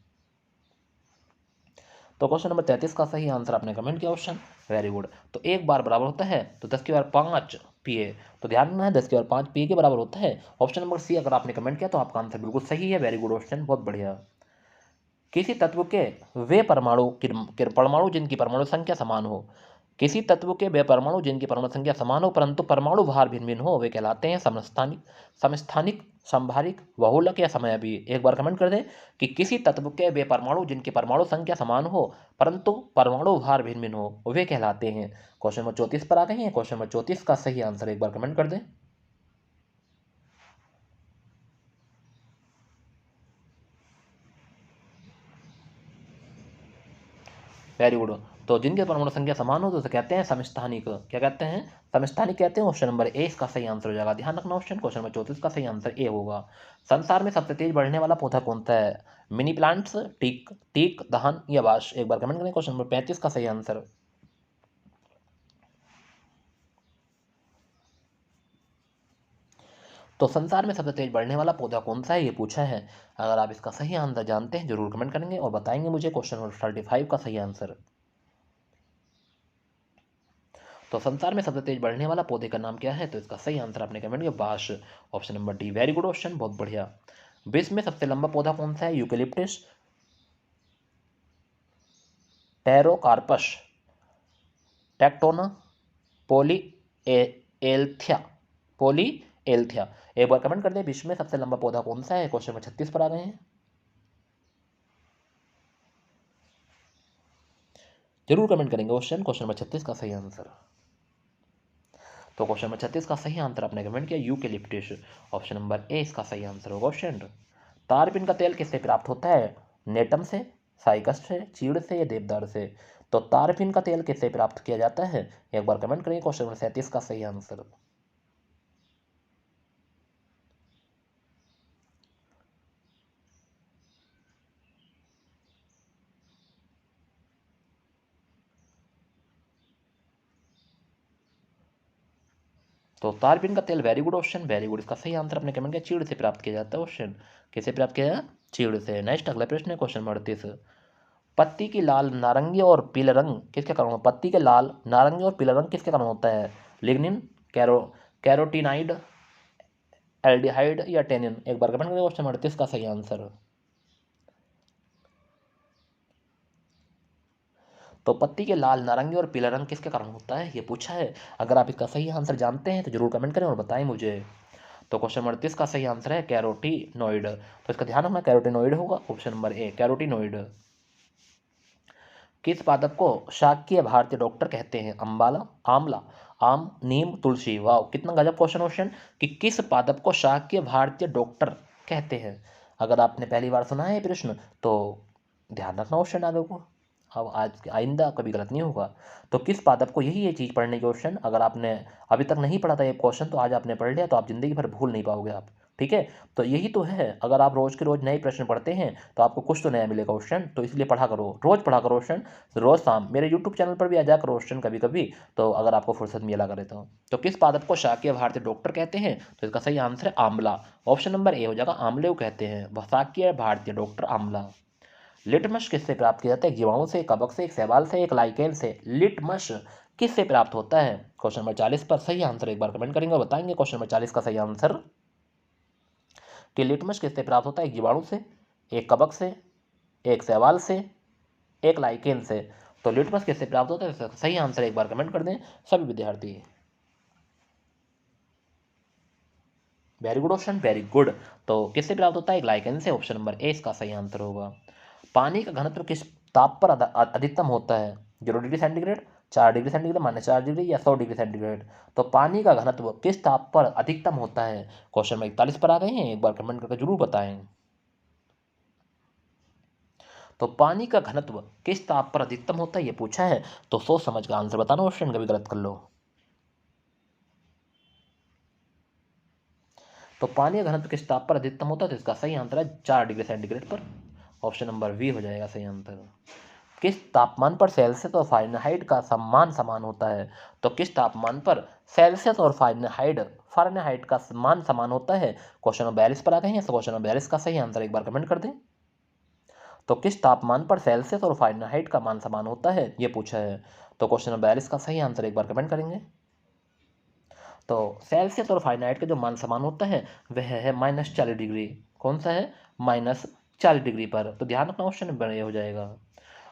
तो क्वेश्चन नंबर 33 का सही आंसर आपने कमेंट किया क्वेश्चन वेरी गुड। तो एक बार बराबर होता है तो 10⁻5 पीए, तो ध्यान रखना है 10⁻5 पीए के बराबर होता है, ऑप्शन नंबर सी अगर आपने कमेंट किया तो आपका आंसर बिल्कुल सही है, वेरी गुड क्वेश्चन, बहुत बढ़िया। किसी तत्व के वे परमाणु जिनकी परमाणु संख्या समान हो, किसी तत्व के वे परमाणु जिनकी परमाणु संख्या समान हो परंतु परमाणु भार भिन्न भिन्न हो वे कहलाते हैं समस्थानिक, समस्थानिक, संभारिक, बहुलक या समयाभी। एक बार कमेंट कर दें कि किसी तत्व के वे परमाणु जिनकी परमाणु संख्या समान हो परंतु परमाणु भार भिन्न भिन्न हो वे कहलाते हैं। क्वेश्चन नंबर 34 पर आ गए हैं। क्वेश्चन नंबर 34 का सही आंसर एक बार कमेंट कर दें। Very good. तो जिनके परमाणु संख्या समान हो तो उसे कहते हैं समस्थानिक, क्या कहते हैं, समस्थानिक कहते हैं। ऑप्शन नंबर ए इसका सही आंसर हो जाएगा, ध्यान रखना ऑप्शन। क्वेश्चन नंबर 34 का सही आंसर ए होगा। संसार में सबसे तेज बढ़ने वाला पौधा कौन सा है, मिनी प्लांट्स, टीक टीक धान या बांस। एक बार कमेंट करें। क्वेश्चन नंबर 35 का सही आंसर। तो संसार में सबसे तेज बढ़ने वाला पौधा कौन सा है ये पूछा है। अगर आप इसका सही आंसर जानते हैं जरूर कमेंट करेंगे और बताएंगे मुझे क्वेश्चन नंबर 35 का सही आंसर। तो संसार में सबसे तेज बढ़ने वाला पौधे का नाम क्या है? तो इसका सही आंसर आपने कमेंट किया बांस। Option number D, very good option, बहुत बढ़िया। विश्व में सबसे लंबा पौधा कौन सा है? यूकेलिप्टस, टेरोकार्पस, टेक्टोना, पोली एल्थिया, पोली एल्थिया। एक बार कमेंट कर दें, विश्व में सबसे लंबा पौधा कौन सा है? क्वेश्चन नंबर 36 पर आ गए हैं। जरूर कमेंट करेंगे क्वेश्चन नंबर 36 का सही आंसर। तो क्वेश्चन नंबर 36 का सही आंसर आपने कमेंट किया यूकेलिप्टस। ऑप्शन नंबर ए इसका सही आंसर होगा क्वेश्चन। तारपीन का तेल किससे प्राप्त होता है? नेटम से, साइकस से, चीड़ से या देवदार से? तो तारपीन का तेल किससे प्राप्त किया जाता है? एक बार कमेंट करेंगे क्वेश्चन नंबर 37 का सही आंसर। तो तारपीन का तेल, very good option, very good, इसका सही आंसर अपने कमेंट किया चीड़ से प्राप्त किया जाता है क्वेश्चन। किसे प्राप्त किया जाता? चीड़ से। नेक्स्ट अगला प्रश्न है क्वेश्चन नंबर 38। पत्ती की लाल, नारंगी और पीला रंग किसके कारण? पत्ती के लाल, नारंगी और पीला रंग किसके कारण होता है? लिग्निन, कैरोटीनाइड, एल्डिहाइड या टेनिन? एक बार कमेंट करें क्वेश्चन नंबर 38 का सही आंसर। तो पत्ती के लाल, नारंगी और पीला रंग किसके कारण होता है, ये पूछा है। अगर आप इसका सही आंसर जानते हैं तो जरूर कमेंट करें और बताएं मुझे। तो क्वेश्चन नंबर 38 का सही आंसर है कैरोटीनॉइड। तो इसका ध्यान रखना, कैरोटीनॉइड होगा ऑप्शन नंबर ए, कैरोटीनॉइड। किस पादप को शाक्य भारतीय डॉक्टर कहते हैं? अंबाला, आंवला, आम, नीम, तुलसी? वाह, कितना गजब क्वेश्चन कि किस पादप को शाक्य भारतीय डॉक्टर कहते हैं। अगर आपने पहली बार सुना है ये प्रश्न तो ध्यान रखना क्वेश्चन आगे को, अब आज आइंदा कभी गलत नहीं होगा। तो किस पादप को, यही ये चीज़ पढ़ने की क्वेश्चन, अगर आपने अभी तक नहीं पढ़ा था ये क्वेश्चन तो आज आपने पढ़ लिया तो आप जिंदगी भर भूल नहीं पाओगे आप। ठीक है, तो यही तो है, अगर आप रोज के रोज नए प्रश्न पढ़ते हैं तो आपको कुछ तो नया मिलेगा क्वेश्चन, तो इसलिए पढ़ा करो, रोज पढ़ा करो क्वेश्चन। रोज शाम मेरे यूट्यूब चैनल पर भी आ जा करो क्वेश्चन कभी कभी, तो अगर आपको फुर्सत मिला करे तो किस पादप को शाक्य भारतीय डॉक्टर कहते हैं? तो इसका सही आंसर है आंवला। ऑप्शन नंबर ए हो जाएगा, आंवले को कहते हैं शाक्य भारतीय डॉक्टर आंवला। लिटमस किससे प्राप्त किया जाता है? एक जीवाणु से, कवक से, एक शैवाल से, एक लाइकेन से? लिटमस किससे प्राप्त होता है? क्वेश्चन नंबर 40 पर सही आंसर एक बार कमेंट करेंगे और बताएंगे क्वेश्चन नंबर 40 का सही आंसर कि लिटमस किससे प्राप्त होता है? एक जीवाणु से, एक कवक से, एक शैवाल से, एक लाइकेन से? तो लिटमस किससे प्राप्त होता है? सही आंसर एक बार कमेंट कर दें सभी विद्यार्थी। Very good option, very good. तो किससे प्राप्त होता है? एक लाइकेन से। ऑप्शन नंबर ए इसका सही आंसर होगा। पानी का घनत्व किस ताप पर अधिकतम होता है? 0 degree centigrade, 4 degree centigrade, -4 degree या 100 डिग्री सेंटीग्रेड? तो पानी का घनत्व किस ताप पर अधिकतम होता है? क्वेश्चन नंबर 41 पर आ गए हैं, एक बार कमेंट करके जरूर बताएं। तो पानी का घनत्व किस ताप पर अधिकतम होता है ये पूछा है, तो सोच समझ का आंसर बताना, क्वेश्चन कभी गलत कर लो। तो पानी का घनत्व किस ताप पर अधिकतम होता है? तो इसका सही आंसर है 4 डिग्री सेंटीग्रेड पर। ऑप्शन नंबर वी हो जाएगा सही आंसर। किस तापमान पर सेल्सियस और फारेनहाइट का सम्मान समान होता है? तो किस तापमान पर सेल्सियस और फारेनहाइट का सम्मान समान होता है? क्वेश्चन नंबर 42 पर आ गए हैं, तो क्वेश्चन नंबर 42 का सही आंसर एक बार कमेंट कर दें। तो किस तापमान पर सेल्सियस और फारेनहाइट का मान समान होता है ये पूछा है। तो क्वेश्चन नंबर 42 का सही आंसर एक बार कमेंट करेंगे। तो सेल्सियस और फारेनहाइट का जो मान समान होता है वह है -40 डिग्री। कौन सा है? -40 डिग्री पर। तो ध्यान रखना, क्वेश्चन बड़े हो जाएगा।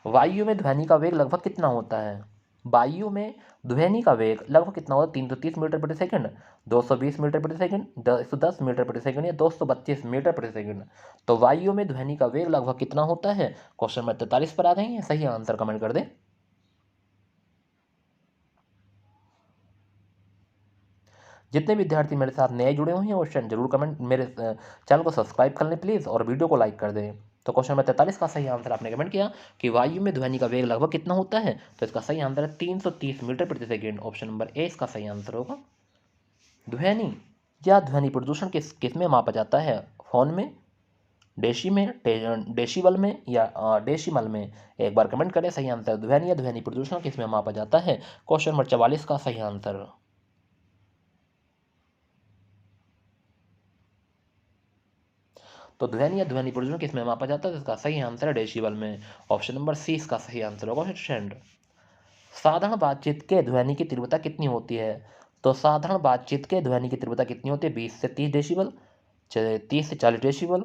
वायु में ध्वनि का वेग लगभग कितना होता है? वायु में ध्वनि का वेग लगभग कितना होता है? 330 मीटर प्रति सेकंड, 220 मीटर प्रति सेकंड, 110 मीटर प्रति सेकंड या 225 मीटर प्रति सेकंड? तो वायु में ध्वनि का वेग लगभग कितना होता है? क्वेश्चन नंबर 43 पर आ गए हैं, सही आंसर कमेंट कर दें। जितने विद्यार्थी मेरे साथ नए जुड़े हुए हैं क्वेश्चन जरूर कमेंट, मेरे चैनल को सब्सक्राइब कर लें प्लीज़ और वीडियो को लाइक कर दें। तो क्वेश्चन नंबर 43 का सही आंसर आपने कमेंट किया कि वायु में ध्वनि का वेग लगभग कितना होता है, तो इसका सही आंसर है 330 मीटर प्रति सेकेंड। ऑप्शन नंबर ए इसका सही आंसर होगा। ध्वनि या ध्वनि प्रदूषण किस में मापा जाता है? फोन में, डेशी में, डेसीबल में या डेसिमल में? एक बार कमेंट करें सही आंसर। ध्वनि या ध्वनि प्रदूषण किस में मापा जाता है? क्वेश्चन नंबर 44 का सही आंसर। तो ध्वनि या ध्वनि प्रदूषण किस में मापा जाता है? तो इसका सही आंसर है डेसिबल में। ऑप्शन नंबर सी इसका सही आंसर होगा स्टूडेंट। साधारण बातचीत के ध्वनि की तीव्रता कितनी होती है? तो साधारण बातचीत के ध्वनि की तीव्रता कितनी होती है? 20 से 30 डेसिबल, 30 से 40 डेसिबल,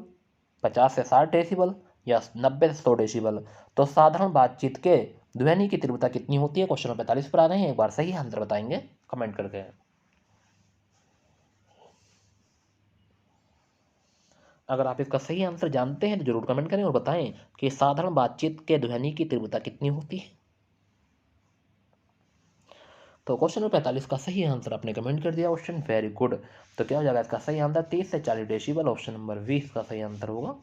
50 से 60 डेसिबल या 90 से 100 डेसिबल। तो साधारण बातचीत के ध्वनि की तीव्रता कितनी होती है? क्वेश्चन 45 पर आ गए हैं। एक बार सही आंसर बताएंगे कमेंट करके। अगर आप इसका सही आंसर जानते हैं तो जरूर कमेंट करें और बताएं कि साधारण बातचीत के ध्वनि की तीव्रता कितनी होती है। तो क्वेश्चन नंबर 45 का सही आंसर आपने कमेंट कर दिया ऑप्शन, वेरी गुड। तो क्या हो जाएगा इसका सही आंसर? 30 से 40 डेसिबल, ऑप्शन नंबर 20 का सही आंसर होगा।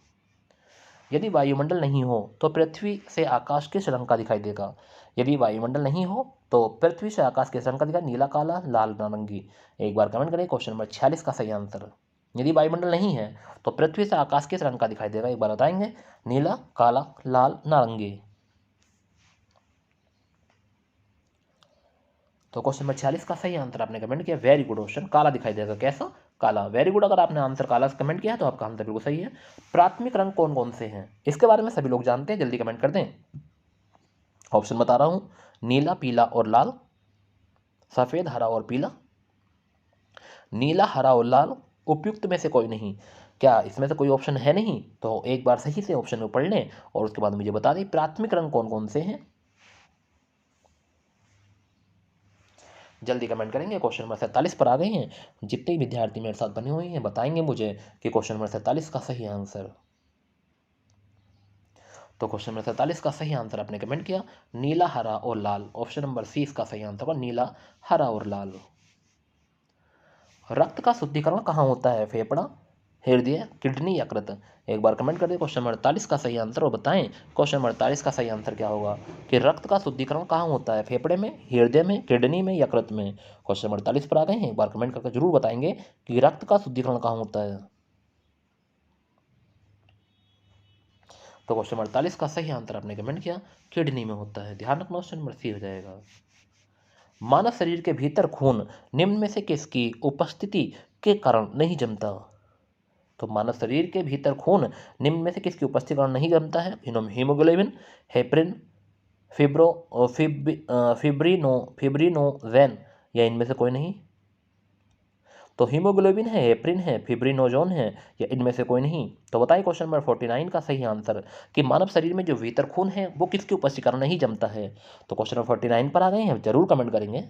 यदि वायुमंडल नहीं हो तो पृथ्वी से आकाश किस रंग का दिखाई देगा? यदि वायुमंडल नहीं हो तो पृथ्वी से आकाश किस रंग का दिखाई? नीला, काला, लाल, नारंगी। एक बार कमेंट करें क्वेश्चन नंबर 46 का सही आंसर। यदि वायुमंडल नहीं है तो पृथ्वी से आकाश किस रंग का दिखाई देगा? एक बार बताएंगे। नीला, काला, लाल, नारंगी। तो क्वेश्चन नंबर 46 का सही आंसर आपने कमेंट किया, वेरी गुड ऑप्शन, काला दिखाई देगा। कैसा? काला, वेरी गुड। अगर आपने आंसर काला कमेंट किया है तो आपका आंसर बिल्कुल सही है। प्राथमिक रंग कौन कौन से हैं? इसके बारे में सभी लोग जानते हैं, जल्दी कमेंट कर दें। ऑप्शन बता रहा हूँ, नीला, पीला और लाल, सफ़ेद, हरा और पीला, नीला, हरा और लाल, उपयुक्त में से कोई नहीं। क्या इसमें से कोई ऑप्शन है नहीं? तो एक बार सही से ऑप्शन को पढ़ लें और उसके बाद मुझे बता दें प्राथमिक रंग कौन कौन से हैं। जल्दी कमेंट करेंगे। क्वेश्चन नंबर 47 पर आ गए हैं। जितने विद्यार्थी मेरे साथ बने हुए हैं बताएंगे मुझे कि क्वेश्चन नंबर 47 का सही आंसर। तो क्वेश्चन नंबर 47 का सही आंसर आपने कमेंट किया, नीला, हरा और लाल, ऑप्शन नंबर सी इसका सही आंसर होगा, नीला, हरा और लाल। रक्त का शुद्धिकरण कहाँ होता है? फेफड़ा, हृदय, किडनी, यकृत। एक बार कमेंट कर दिए क्वेश्चन नंबर 48 का सही आंसर और बताएं क्वेश्चन नंबर 48 का सही आंसर क्या होगा कि रक्त का शुद्धिकरण कहाँ होता है? फेफड़े में, हृदय में, किडनी में, यकृत में। क्वेश्चन नंबर 48 पर आ गए हैं। एक बार कमेंट करके जरूर बताएंगे कि रक्त का शुद्धिकरण कहाँ होता है। तो क्वेश्चन नंबर 48 का सही आंसर आपने कमेंट किया, किडनी में होता है। ध्यान रखना, ऑप्शन नंबर सी हो जाएगा। मानव शरीर के भीतर खून निम्न में से किसकी उपस्थिति के कारण नहीं जमता? तो मानव शरीर के भीतर खून निम्न में से किसकी उपस्थिति के कारण नहीं जमता है? हीमोग्लोबिन, हेपरिन, फिब्रिनोजेन या इनमें से कोई नहीं। तो हीमोग्लोबिन है, हेपरिन है, फिब्रिनोजोन है या इनमें से कोई नहीं। तो बताइए क्वेश्चन नंबर 49 का सही आंसर कि मानव शरीर में जो भीतर खून है वो किसकी उपस्थिति के कारण नहीं जमता है। तो क्वेश्चन नंबर 49 पर आ गए हैं, जरूर कमेंट करेंगे।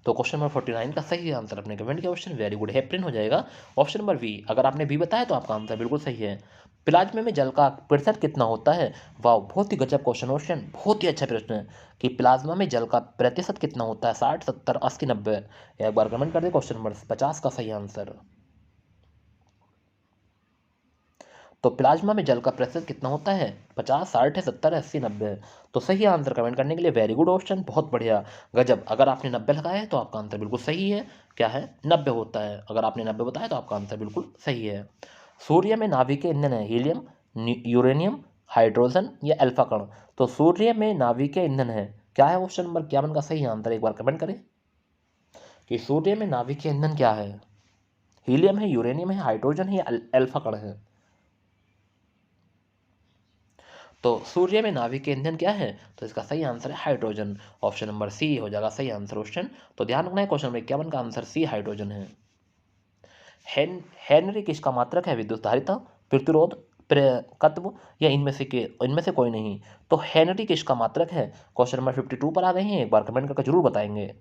तो क्वेश्चन नंबर 49 का सही आंसर अपने कमेंट किया ऑप्शन, वेरी गुड, हेपरिन हो जाएगा। ऑप्शन नंबर बी, अगर आपने बी बताया तो आपका आंसर बिल्कुल सही है। प्लाज्मा में जल का प्रतिशत कितना होता है? वाह, बहुत ही गजब क्वेश्चन, बहुत ही अच्छा प्रश्न है कि प्लाज्मा में जल का प्रतिशत कितना होता है? 60, 70, 80, 90। एक बार कमेंट कर दे क्वेश्चन नंबर 50 का सही आंसर। तो प्लाज्मा में जल का प्रतिशत कितना होता है? 50, 60 है, 70 है, 80, 90 है। तो सही आंसर कमेंट करने के लिए वेरी गुड ऑप्शन, बहुत बढ़िया, गजब। अगर आपने 90 लगाया है तो आपका आंसर बिल्कुल सही है। क्या है? 90 होता है। अगर आपने 90 बताया तो आपका आंसर बिल्कुल सही है। सूर्य में नाभिकीय ईंधन है हीलियम, यूरेनियम, हाइड्रोजन या अल्फा कण। तो सूर्य में नाभिकीय ईंधन है, क्या है ऑप्शन नंबर 51 का सही आंसर? एक बार कमेंट करें कि सूर्य में नाभिकीय ईंधन क्या है? हीलियम है, यूरेनियम है, हाइड्रोजन है या अल्फा कण है। तो सूर्य में नाभिकीय ईंधन क्या है? तो इसका सही आंसर है हाइड्रोजन, ऑप्शन नंबर सी हो जाएगा सही आंसर क्वेश्चन। तो ध्यान रखना है क्वेश्चन नंबर 51 का आंसर सी हाइड्रोजन है। हेनरी किसका मात्रक है? विद्युत धारिता, प्रतिरोध, प्रेरकत्व या इनमें से कोई नहीं। तो हेनरी किसका मात्रक है? क्वेश्चन नंबर 52 पर आ गए हैं। एक बार कमेंट करके जरूर बताएंगे।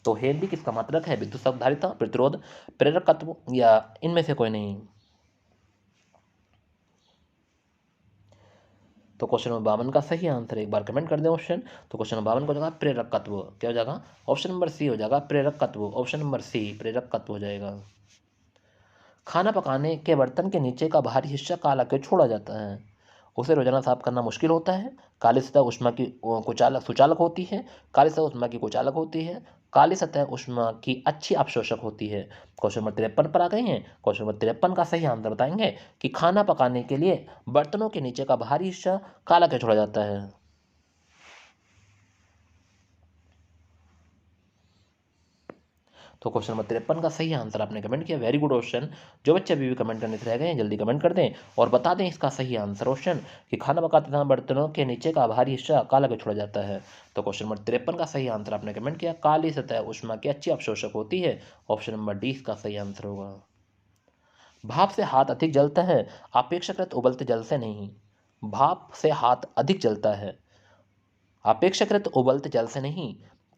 तो हेनरी किसका मात्रक है? विद्युत धारिता, प्रतिरोध, प्रेरकत्व या इनमें से कोई नहीं। तो क्वेश्चन नंबर 52 का सही आंसर एक बार कमेंट कर दें ऑप्शन। तो क्वेश्चन नंबर 52 को हो जाएगा प्रेरकत्व, क्या हो जाएगा? ऑप्शन नंबर सी हो जाएगा प्रेरकत्व, ऑप्शन नंबर सी प्रेरकत्व हो जाएगा। खाना पकाने के बर्तन के नीचे का बाहरी हिस्सा काला क्यों छोड़ा जाता है? उसे रोजाना साफ करना मुश्किल होता है, काली सतह उष्मा की कुचालक सुचालक होती है, काली सतह उष्मा की कुचालक होती है, काली सतह ऊष्मा की अच्छी अवशोषक होती है। क्वेश्चन नंबर 53 पर आ गए हैं। क्वेश्चन नंबर 53 का सही आंसर बताएंगे कि खाना पकाने के लिए बर्तनों के नीचे का बाहरी हिस्सा काला क्यों छोड़ा जाता है। तो क्वेश्चन नंबर 53 का सही आंसर आपने कमेंट किया, वेरी गुड क्वेश्चन। जो बच्चे अभी भी कमेंट करने से रह गए हैं जल्दी कमेंट कर दें और बता दें इसका सही आंसर क्वेश्चन कि खाना पकाते समय बर्तनों के नीचे का बाहरी हिस्सा काला क्यों छोड़ा जाता है। तो क्वेश्चन नंबर 53 का सही आंसर आपने कमेंट किया, काली सतह ऊष्मा की अच्छी अवशोषक होती है। ऑप्शन नंबर डी इसका सही आंसर होगा। भाप से हाथ अधिक जलता है अपेक्षाकृत उबलते जल से नहीं। भाप से हाथ अधिक जलता है अपेक्षाकृत उबलते जल से नहीं,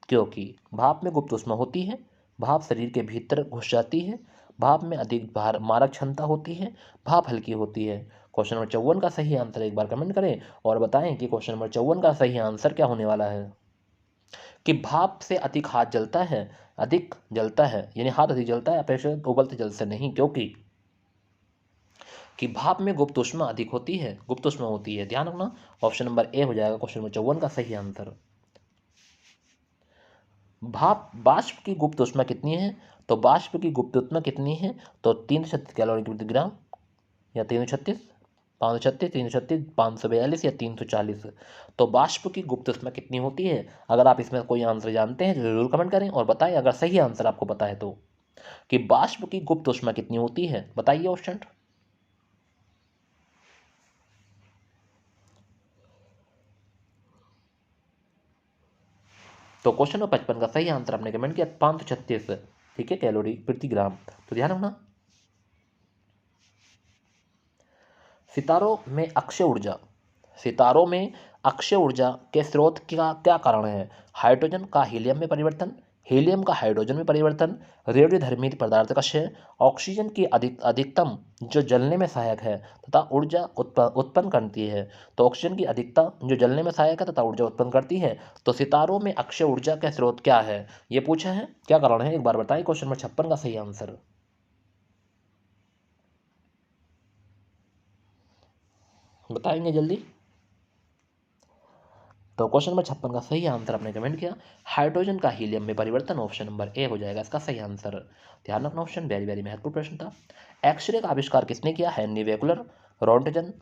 क्योंकि भाप में गुप्त ऊष्मा होती है, भाप शरीर के भीतर घुस जाती है, भाप में अधिक भार मारक क्षमता होती है, भाप हल्की होती है। क्वेश्चन नंबर 54 का सही आंसर एक बार कमेंट करें और बताएं कि क्वेश्चन नंबर 54 का सही आंसर क्या होने वाला है। कि भाप से अधिक हाथ जलता है, अधिक जलता है यानी हाथ अधिक जलता है अपेक्षाकृत उबलते जल से नहीं, क्योंकि कि भाप में गुप्त ऊष्मा अधिक होती है, गुप्त ऊष्मा होती है, ध्यान रखना। ऑप्शन नंबर ए हो जाएगा क्वेश्चन नंबर 54 का सही आंसर। भाप बाष्प की गुप्त ऊष्मा कितनी है, तो बाष्प की गुप्त ऊष्मा कितनी है, तो 336 कैलोरी प्रति ग्राम या 336, 536, 336, 542 या 340। तो बाष्प की गुप्त ऊष्मा कितनी होती है। अगर आप इसमें कोई आंसर जानते हैं तो जरूर कमेंट करें और बताएं अगर सही आंसर आपको पता है तो, कि बाष्प की गुप्त ऊष्मा कितनी होती है, बताइए ऑप्शन। तो क्वेश्चन नंबर 55 का सही आंसर आपने कमेंट किया 536, ठीक है, कैलोरी प्रति ग्राम। तो ध्यान रखना। सितारों में अक्षय ऊर्जा, सितारों में अक्षय ऊर्जा के स्रोत का क्या कारण है। हाइड्रोजन का हीलियम में परिवर्तन, हीलियम का हाइड्रोजन में परिवर्तन, रेडियोधर्मी पदार्थ का क्षय, ऑक्सीजन की अधिकतम जो जलने में सहायक है तथा ऊर्जा उत्पन्न करती है। तो ऑक्सीजन की अधिकता जो जलने में सहायक है तथा ऊर्जा उत्पन्न करती है। तो सितारों में अक्षय ऊर्जा का स्रोत क्या है, ये पूछा है, क्या कारण है एक बार बताइए। क्वेश्चन नंबर 56 का सही आंसर बताएंगे जल्दी। तो क्वेश्चन नंबर 56 का सही आंसर आपने कमेंट किया, हाइड्रोजन का हीलियम में परिवर्तन। ऑप्शन नंबर ए हो जाएगा इसका सही आंसर। ध्यान रखना, ऑप्शन वेरी वेरी महत्वपूर्ण प्रश्न था। एक्सरे का आविष्कार किसने किया, हेनरी वेकुलर, Roentgen,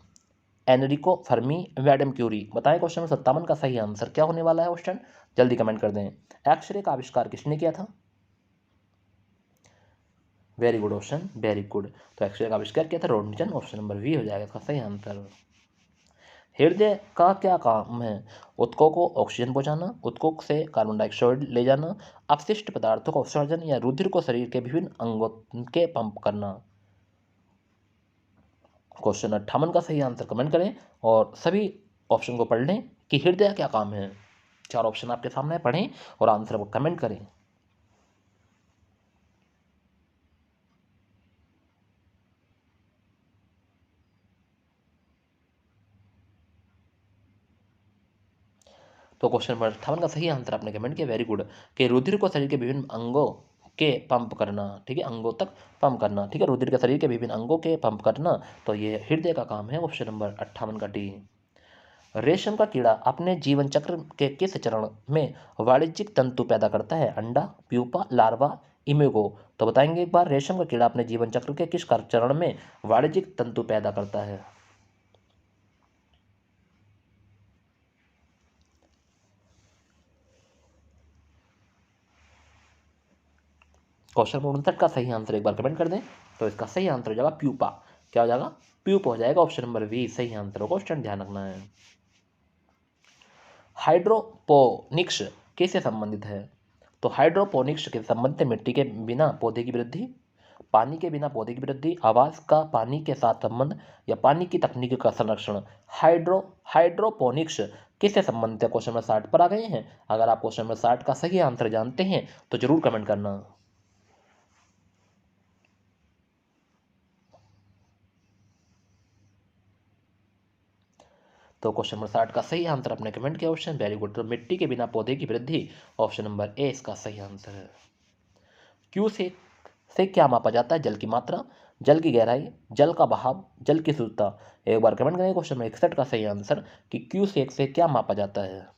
Enrico Fermi, madam Curie. बताएं क्वेश्चन नंबर 57 का सही आंसर क्या होने वाला है क्वेश्चन, जल्दी कमेंट कर दें। एक्सरे का आविष्कार किसने किया था, very good option, very good. तो एक्सरे का आविष्कार किया था रॉन्टजन, ऑप्शन नंबर बी हो जाएगा इसका सही आंसर। हृदय का क्या काम है, ऊतकों को ऑक्सीजन पहुंचाना, ऊतकों से कार्बन डाइऑक्साइड ले जाना, अपशिष्ट पदार्थों का उत्सर्जन या रुधिर को शरीर के विभिन्न अंगों के पंप करना। क्वेश्चन 58 का सही आंसर कमेंट करें और सभी ऑप्शन को पढ़ लें कि हृदय क्या काम है। चार ऑप्शन आपके सामने है, पढ़ें और आंसर को कमेंट करें। तो क्वेश्चन नंबर 58 का सही आंसर आपने कमेंट किया, वेरी गुड, कि रुधिर को शरीर के विभिन्न अंगों के पंप करना, ठीक है, अंगों तक पंप करना, ठीक है, रुधिर के शरीर के विभिन्न अंगों के पंप करना। तो ये हृदय का काम है, ऑप्शन नंबर 58 का डी। रेशम का कीड़ा अपने जीवन चक्र के किस चरण में वाणिज्यिक तंतु पैदा करता है, अंडा, प्यूपा, लार्वा, इमेगो। तो बताएंगे एक बार, रेशम का कीड़ा अपने जीवन चक्र के किस चरण में वाणिज्यिक तंतु पैदा करता है। क्वेश्चन नंबर 59 का सही आंसर एक बार कमेंट कर दें। तो इसका सही आंसर हो जाएगा प्यूपा, क्या हो जाएगा, प्यूप हो जाएगा, ऑप्शन नंबर बी सही आंसर होगा, क्वेश्चन ध्यान रखना है। हाइड्रोपोनिक्स किससे संबंधित है, तो हाइड्रोपोनिक्स के संबंधित मिट्टी के बिना पौधे की वृद्धि, पानी के बिना पौधे की वृद्धि, आवास का पानी के साथ संबंध या पानी की तकनीक का संरक्षण। हाइड्रोपोनिक्स किससे संबंधित है, क्वेश्चन नंबर 60 पर आ गए हैं। अगर आप क्वेश्चन नंबर 60 का सही आंसर जानते हैं तो जरूर कमेंट करना। तो क्वेश्चन नंबर 60 का सही आंसर आपने कमेंट किया, ऑप्शन वेरी गुड। तो मिट्टी के बिना पौधे की वृद्धि, ऑप्शन नंबर ए इसका सही आंसर है। क्यू से क्या मापा जाता है, जल की मात्रा, जल की गहराई, जल का बहाव, जल की शुद्धता। एक बार कमेंट करें क्वेश्चन नंबर 61 का सही आंसर कि क्यू से क्या मापा जाता है।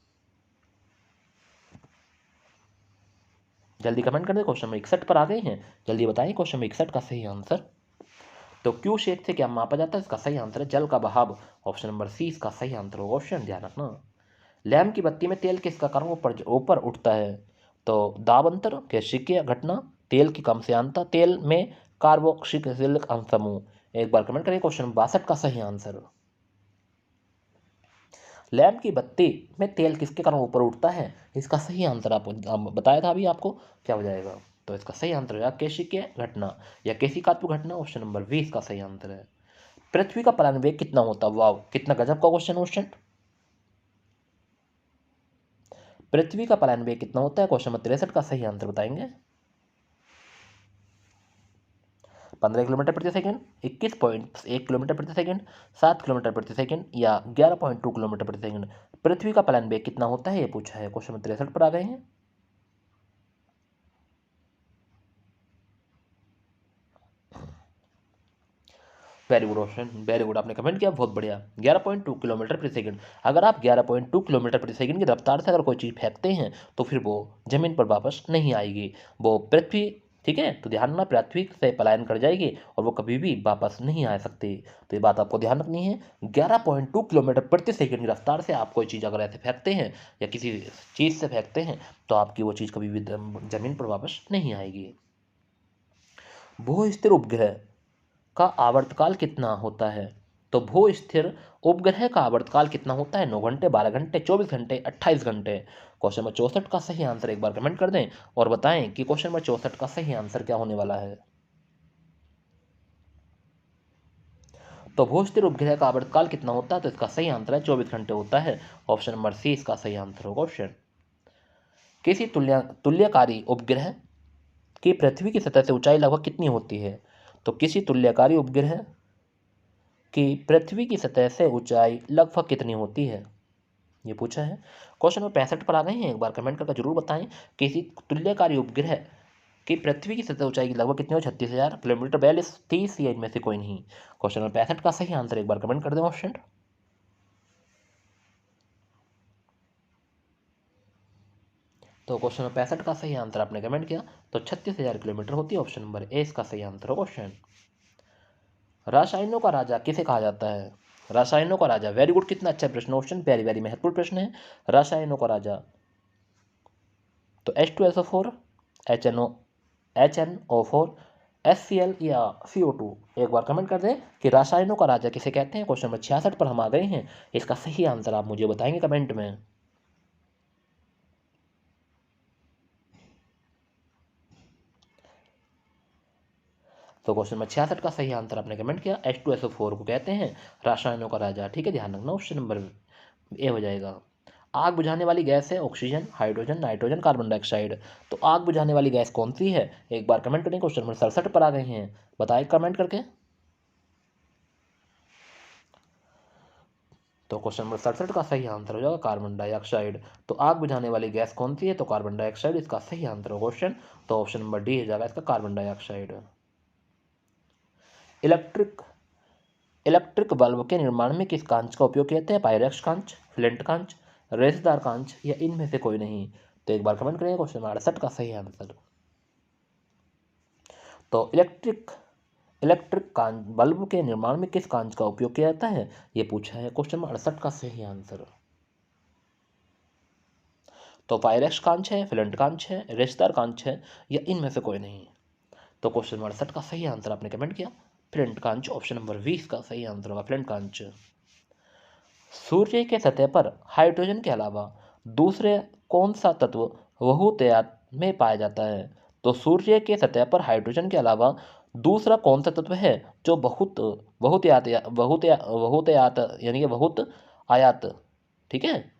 जल्दी कमेंट कर दे। क्वेश्चन नंबर 61 पर आ गए हैं, जल्दी बताएं क्वेश्चन नंबर 61 का सही आंसर। तो क्यू शेक से क्या मापा जाता है? इसका सही आंसर है जल का बहाव। ऑप्शन नंबर सी इसका सही आंसर होगा। क्वेश्चन ध्यान रखना। लैम्प की बत्ती में तेल किसका कारण ऊपर उठता है? तो दाब अंतर, कैशिकीय घटना, तेल की कम श्यानता, तेल में कार्बोक्सिलिक समूह। एक बार कमेंट करिए क्वेश्चन 62 का सही आंसर। लैम्प की बत्ती में तेल किसके कारण ऊपर उठता है? इसका सही आंसर आपको बताया था अभी आपको, क्या हो जाएगा? तो इसका सही आंसर होगा कैशिकीय घटना या कैशिकात्मक घटना। ऑप्शन नंबर 20 का सही आंसर है। पृथ्वी का पलायन वेग कितना होता है? वाव, कितना गजब का क्वेश्चन। पृथ्वी का पलायन वेग कितना होता है? क्वेश्चन नंबर 63 का सही आंसर बताएंगे। 15 किलोमीटर प्रति सेकंड, 21.1 किलोमीटर प्रति सेकंड, 7 किलोमीटर प्रति सेकंड या 11.2 किलोमीटर प्रति सेकंड। पृथ्वी का पलायन वेग कितना होता है ये पूछा है। क्वेश्चन नंबर 63 पर आ गए हैं। Very good option, very good, आपने कमेंट किया, बहुत बढ़िया। 11.2 किलोमीटर प्रति सेकंड। अगर आप 11.2 किलोमीटर प्रति सेकंड की रफ्तार से अगर कोई चीज़ फेंकते हैं तो फिर वो जमीन पर वापस नहीं आएगी, वो पृथ्वी, ठीक है, तो ध्यान रखना, पृथ्वी से पलायन कर जाएगी और वो कभी भी वापस नहीं आ सकती। तो ये बात आपको ध्यान रखनी है। 11.2 किलोमीटर प्रति सेकंड की रफ्तार से आप कोई चीज़ अगर ऐसे फेंकते हैं या किसी चीज़ से फेंकते हैं तो आपकी वो चीज़ कभी भी जमीन पर वापस नहीं आएगी। भू स्थिर उपग्रह का आवर्तकाल कितना होता है? तो भू स्थिर उपग्रह का आवर्तकाल कितना होता है? 9 घंटे, 12 घंटे, 24 घंटे, 28 घंटे। क्वेश्चन नंबर 64 का सही आंसर एक बार कमेंट कर दें और बताएं कि क्वेश्चन नंबर 64 का सही आंसर क्या होने वाला है। तो भू स्थिर उपग्रह का आवर्तकाल कितना होता है? तो इसका सही आंसर है 24 घंटे होता है। ऑप्शन नंबर सी इसका सही आंसर होगा। क्वेश्चन, किसी तुल्यकारी उपग्रह की पृथ्वी की सतह से ऊंचाई लगभग कितनी होती है? तो किसी तुल्यकारी उपग्रह कि पृथ्वी की सतह से ऊंचाई लगभग कितनी होती है, ये पूछा है। क्वेश्चन नंबर 65 पर आ गए हैं, एक बार कमेंट करके जरूर बताएं कि इसी तुल्यकारी उपग्रह की पृथ्वी की सतह ऊंचाई की लगभग कितनी हो? 36,000 किलोमीटर, 42, 30 या इनमें से कोई नहीं। क्वेश्चन नंबर 65 का सही आंसर एक बार कमेंट कर दें ऑप्शन। तो क्वेश्चन नंबर 65 का सही आंसर आपने कमेंट किया, तो 36,000 किलोमीटर होती है। ऑप्शन नंबर ए इसका सही आंसर हो। क्वेश्चन, रासायनों का राजा किसे कहा जाता है? रासायनों का राजा, वेरी गुड, कितना अच्छा प्रश्न, ऑप्शन वेरी वेरी महत्वपूर्ण प्रश्न है। रासायनों का राजा, तो H2SO4, HNO4, HCl या CO2। एक बार कमेंट कर दें कि रासायनों का राजा किसे कहते हैं। क्वेश्चन नंबर 66 पर हम आ गए हैं, इसका सही आंसर आप मुझे बताएंगे कमेंट में। तो क्वेश्चन नंबर 66 का सही आंसर आपने कमेंट किया, H2SO4 को कहते हैं रासायनों का राजा, ठीक है, ध्यान रखना। ऑप्शन नंबर ए हो जाएगा। आग बुझाने वाली गैस है oxygen, hydrogen, nitrogen, carbon dioxide. तो आग बुझाने वाली गैस कौन सी है? एक बार कमेंट करें। क्वेश्चन नंबर 67 पर आ गए हैं, बताएं कमेंट करके। तो क्वेश्चन नंबर 67 का सही आंसर हो जाएगा कार्बन डाइऑक्साइड। तो आग बुझाने वाली गैस कौन सी है? तो कार्बन डाइऑक्साइड इसका सही आंसर हो क्वेश्चन। तो ऑप्शन नंबर डी हो जाएगा इसका carbon dioxide. Electric electric bulb के निर्माण में किस कांच का उपयोग किया? पायरेक्स कांच, फ्लिंट कांच, रेशेदार कांच या इनमें से कोई नहीं। तो एक बार कमेंट करेंगे क्वेश्चन नंबर 68 का सही आंसर। तो इलेक्ट्रिक कांच बल्ब के निर्माण में किस कांच का उपयोग किया जाता है, ये पूछा है। क्वेश्चन नंबर 68 का सही आंसर, तो पायरेक्स कांच है, फ्लिंट कांच है, रेशेदार कांच है या इनमें से कोई नहीं। तो क्वेश्चन नंबर 68 का सही आंसर आपने कमेंट किया फ्लिंट कांच। ऑप्शन नंबर 20 का सही आंसर होगा फ्लिंट कांच। सूर्य के सतह पर हाइड्रोजन के अलावा दूसरे कौन सा तत्व बहुतायत में पाया जाता है? तो सूर्य के सतह पर हाइड्रोजन के अलावा दूसरा कौन सा तत्व है जो बहुतायत यानी कि बहुत आयात, ठीक है,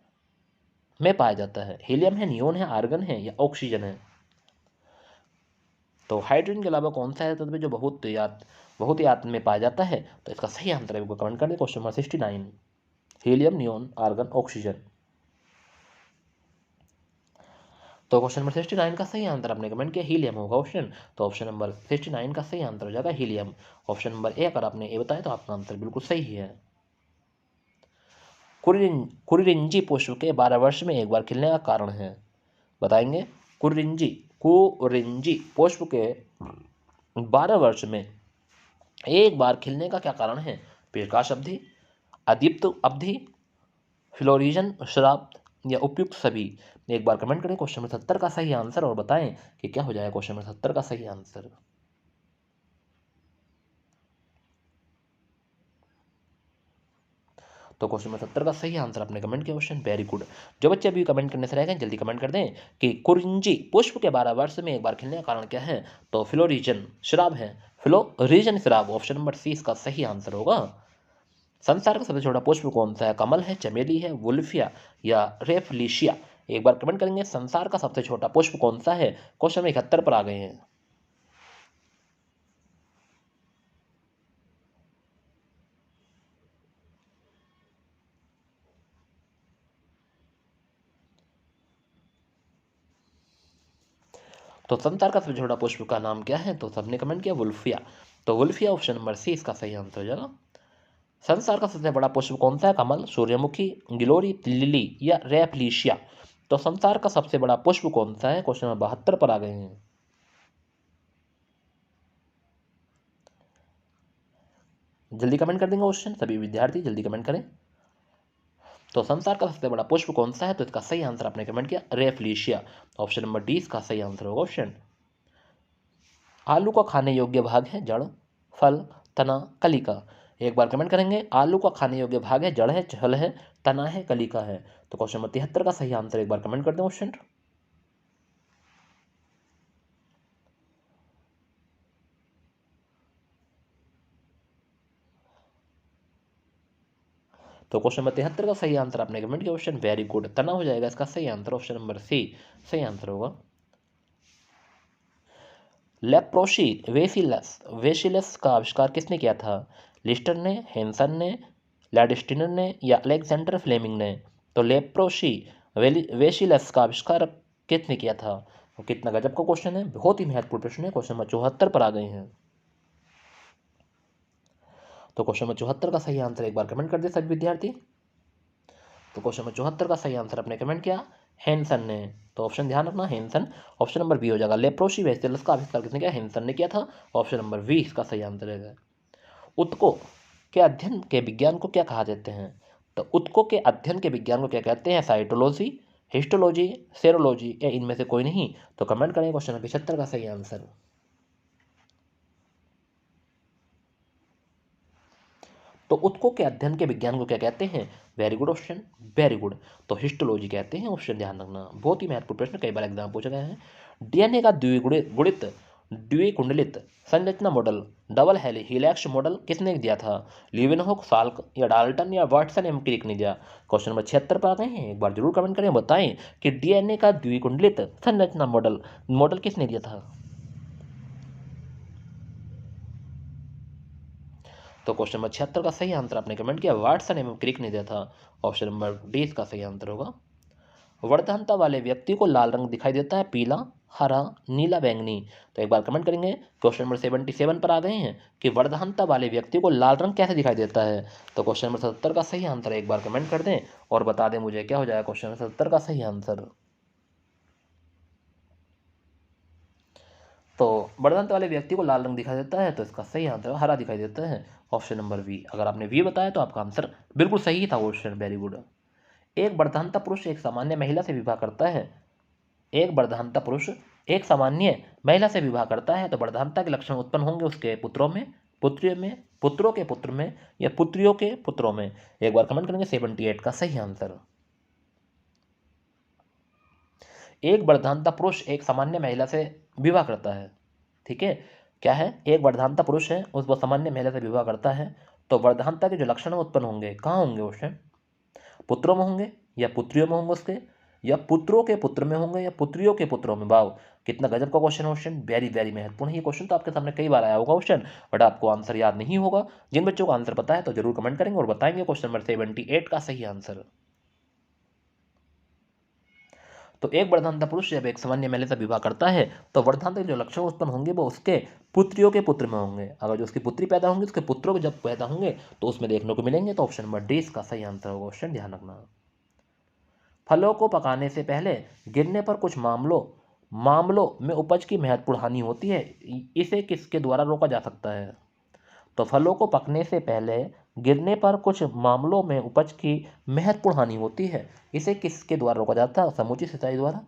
में पाया जाता है? हीलियम है, नियोन है, आर्गन है या ऑक्सीजन है? तो हाइड्रोजन के अलावा कौन सा है तत्व जो बहुतायत में पाया जाता है? तो इसका सही आंसर है, कमेंट कर दें। Question number 69, helium, neon, argon, oxygen. तो क्वेश्चन नंबर 69 का सही आंसर आपने कमेंट किया हीलियम होगा ऑप्शन। तो ऑप्शन नंबर 69 का सही आंसर हो जाएगा हीलियम। ऑप्शन नंबर ए अगर आपने ए बताया तो आपका आंसर बिल्कुल सही है। कुरिरिंजी पुष्प के 12 वर्ष में एक बार खिलने का कारण है, बताएंगे। कुरिंजी पुष्प के 12 वर्ष में एक बार खिलने का क्या कारण है? प्रकाश अवधि, अदीप्त अवधि, फ्लोरिजन शराब या उपयुक्त सभी। एक बार कमेंट करें क्वेश्चन नंबर 70 का सही आंसर और बताएं कि क्या हो जाएगा क्वेश्चन नंबर 70 का सही आंसर। तो क्वेश्चन नंबर 70 का सही आंसर आपने कमेंट किया क्वेश्चन, वेरी गुड। जो बच्चे अभी कमेंट करने से रह गए जल्दी कमेंट कर दें कि कुरिंजी पुष्प के 12 वर्ष में एक बार खिलने का कारण क्या है? तो फ्लोरिजन शराब है, फ्लोरिजन शराब, ऑप्शन नंबर सी इसका सही आंसर होगा। संसार का सबसे छोटा पुष्प कौन सा है? कमल है, चमेली है, वुल्फिया या रेफलिशिया। एक बार कमेंट करेंगे संसार का सबसे छोटा पुष्प कौन सा है। क्वेश्चन नंबर 71 पर आ गए हैं। तो संसार का सबसे छोटा पुष्प का नाम क्या है? तो सबने कमेंट किया वुल्फिया। तो वुल्फिया ऑप्शन नंबर सी इसका सही आंसर हो जाएगा। संसार का सबसे बड़ा पुष्प कौन सा है? कमल, सूर्यमुखी, गिलोरी, लिली या रेफलिशिया। तो संसार का सबसे बड़ा पुष्प कौन सा है? क्वेश्चन नंबर 72 पर आ गए हैं। जल्दी कमेंट कर देंगे क्वेश्चन सभी विद्यार्थी, जल्दी कमेंट करें। तो संसार का सबसे बड़ा पुष्प कौन सा है? तो इसका सही आंसर आपने कमेंट किया रेफलिशिया, ऑप्शन नंबर डी इसका सही आंसर होगा क्वेश्चन। आलू का खाने योग्य भाग है जड़, फल, तना, कलिका। एक बार कमेंट करेंगे आलू का खाने योग्य भाग है जड़ है, फल है, तना है, कलिका है। तो क्वेश्चन नंबर 73 का सही आंसर एक बार कमेंट कर दें क्वेश्चन। तो क्वेश्चन नंबर 73 का सही आंसर आपने कमेंट किया क्वेश्चन, वेरी गुड। तना हो जाएगा इसका सही आंसर, ऑप्शन नंबर सी सही आंसर होगा। लेप्रोसी वेसिलस का आविष्कार किसने किया था? लिस्टर ने, हेंसन ने, लैडिस्टिनर ने या अलेक्जेंडर फ्लेमिंग ने। तो लेप्रोसी वेसिलस का आविष्कार किसने किया था? तो कितना गजब का क्वेश्चन है, बहुत ही महत्वपूर्ण प्रश्न है। क्वेश्चन नंबर 74 पर आ गए हैं। तो क्वेश्चन नंबर 74 का सही आंसर एक बार कमेंट कर दे सभी विद्यार्थी। तो क्वेश्चन नंबर 74 का सही आंसर आपने कमेंट किया हेंसन ने। तो ऑप्शन ध्यान रखना हेंसन, ऑप्शन नंबर बी हो जाएगा। लेप्रोसी वेसिलस का आविष्कार किसने किया? हेंसन ने किया था, ऑप्शन नंबर बी इसका सही आंसर है। उत्तकों के अध्ययन के विज्ञान को क्या कहा जाते हैं? तो उत्तकों के अध्ययन के विज्ञान को क्या कहते हैं? साइटोलॉजी, हिस्टोलॉजी, सेरोलॉजी या इनमें से कोई नहीं। तो कमेंट करें क्वेश्चन नंबर 75 का सही आंसर। तो उत्तकों के अध्ययन के विज्ञान को क्या कहते हैं? Very good option, very good. तो हिस्टोलॉजी कहते हैं, ऑप्शन ध्यान रखना, बहुत ही महत्वपूर्ण प्रश्न, कई बार एग्जाम पूछा गया है। डीएनए का द्विकुंडलित संरचना मॉडल, डबल हेलिक्स मॉडल किसने दिया था? लीवेनहोक, साल्क या डाल्टन या वाटसन एम क्रिक ने दिया। क्वेश्चन नंबर 76 पर आ गए हैं। एक बार जरूर कमेंट करें, बताएं कि डीएनए का द्विकुंडलित संरचना मॉडल किसने दिया था? तो क्वेश्चन नंबर 76 का सही आंसर आपने कमेंट किया वाटसन एवं क्रिक ने दिया था, ऑप्शन नंबर डी इसका सही आंसर होगा। वर्धनता वाले व्यक्ति को लाल रंग दिखाई देता है, पीला, हरा, नीला, बैंगनी। तो एक बार कमेंट करेंगे, क्वेश्चन नंबर 77 पर आ गए हैं कि वर्धनता वाले व्यक्ति को लाल रंग कैसे दिखाई देता है। तो क्वेश्चन नंबर 70 का सही आंसर एक बार कमेंट कर दें और बता दें मुझे क्या हो जाएगा क्वेश्चन नंबर 70 का सही आंसर। तो वर्धनता वाले व्यक्ति को लाल रंग दिखाई देता है, तो इसका सही आंसर हरा दिखाई देता है, ऑप्शन नंबर वी। अगर आपने वी बताया तो आपका आंसर बिल्कुल सही था क्वेश्चन, वेरी गुड। एक वर्धनता पुरुष एक सामान्य महिला से विवाह करता है। एक वर्धनता पुरुष एक सामान्य महिला से विवाह करता है तो वर्धनता के लक्षण उत्पन्न होंगे उसके पुत्रों में, पुत्रियों में, पुत्रों के पुत्र में या पुत्रियों के पुत्रों में। एक बार कमेंट करेंगे 78 का सही आंसर। एक वर्धनता पुरुष एक सामान्य महिला से विवाह करता है, ठीक है, क्या है, एक वर्धनता पुरुष है उस वो सामान्य महिला से विवाह करता है तो वर्धनता के जो लक्षण उत्पन्न होंगे कहाँ होंगे क्वेश्चन? पुत्रों में होंगे या पुत्रियों में होंगे उसके, या पुत्रों के पुत्र में होंगे या पुत्रियों के पुत्रों में। वाव, कितना गजब का क्वेश्चन वेरी वेरी महत्वपूर्ण है ये क्वेश्चन। तो आपके सामने कई बार आया होगा क्वेश्चन, बट आपको आंसर याद नहीं होगा। जिन बच्चों को आंसर पता है तो जरूर कमेंट करेंगे और बताएंगे क्वेश्चन नंबर 78 का सही आंसर। तो एक वर्धनता पुरुष जब एक सामान्य महिला से विवाह करता है तो वर्धनता के जो लक्षण उत्पन्न होंगे वो उसके पुत्रियों के पुत्र में होंगे। अगर जो उसकी पुत्री पैदा होंगी उसके पुत्रों के जब पैदा होंगे तो उसमें देखने को मिलेंगे। तो ऑप्शन नंबर डी इसका सही आंसर होगा, क्वेश्चन ध्यान रखना। फलों को पकाने से पहले गिरने पर कुछ मामलों में उपज की महत्वपूर्ण हानि होती है, इसे किसके द्वारा रोका जा सकता है? तो फलों को पकने से पहले गिरने पर कुछ मामलों में उपज की महत्वपूर्ण हानि होती है, इसे किसके द्वारा रोका जाता है? समुचित सिंचाई द्वारा,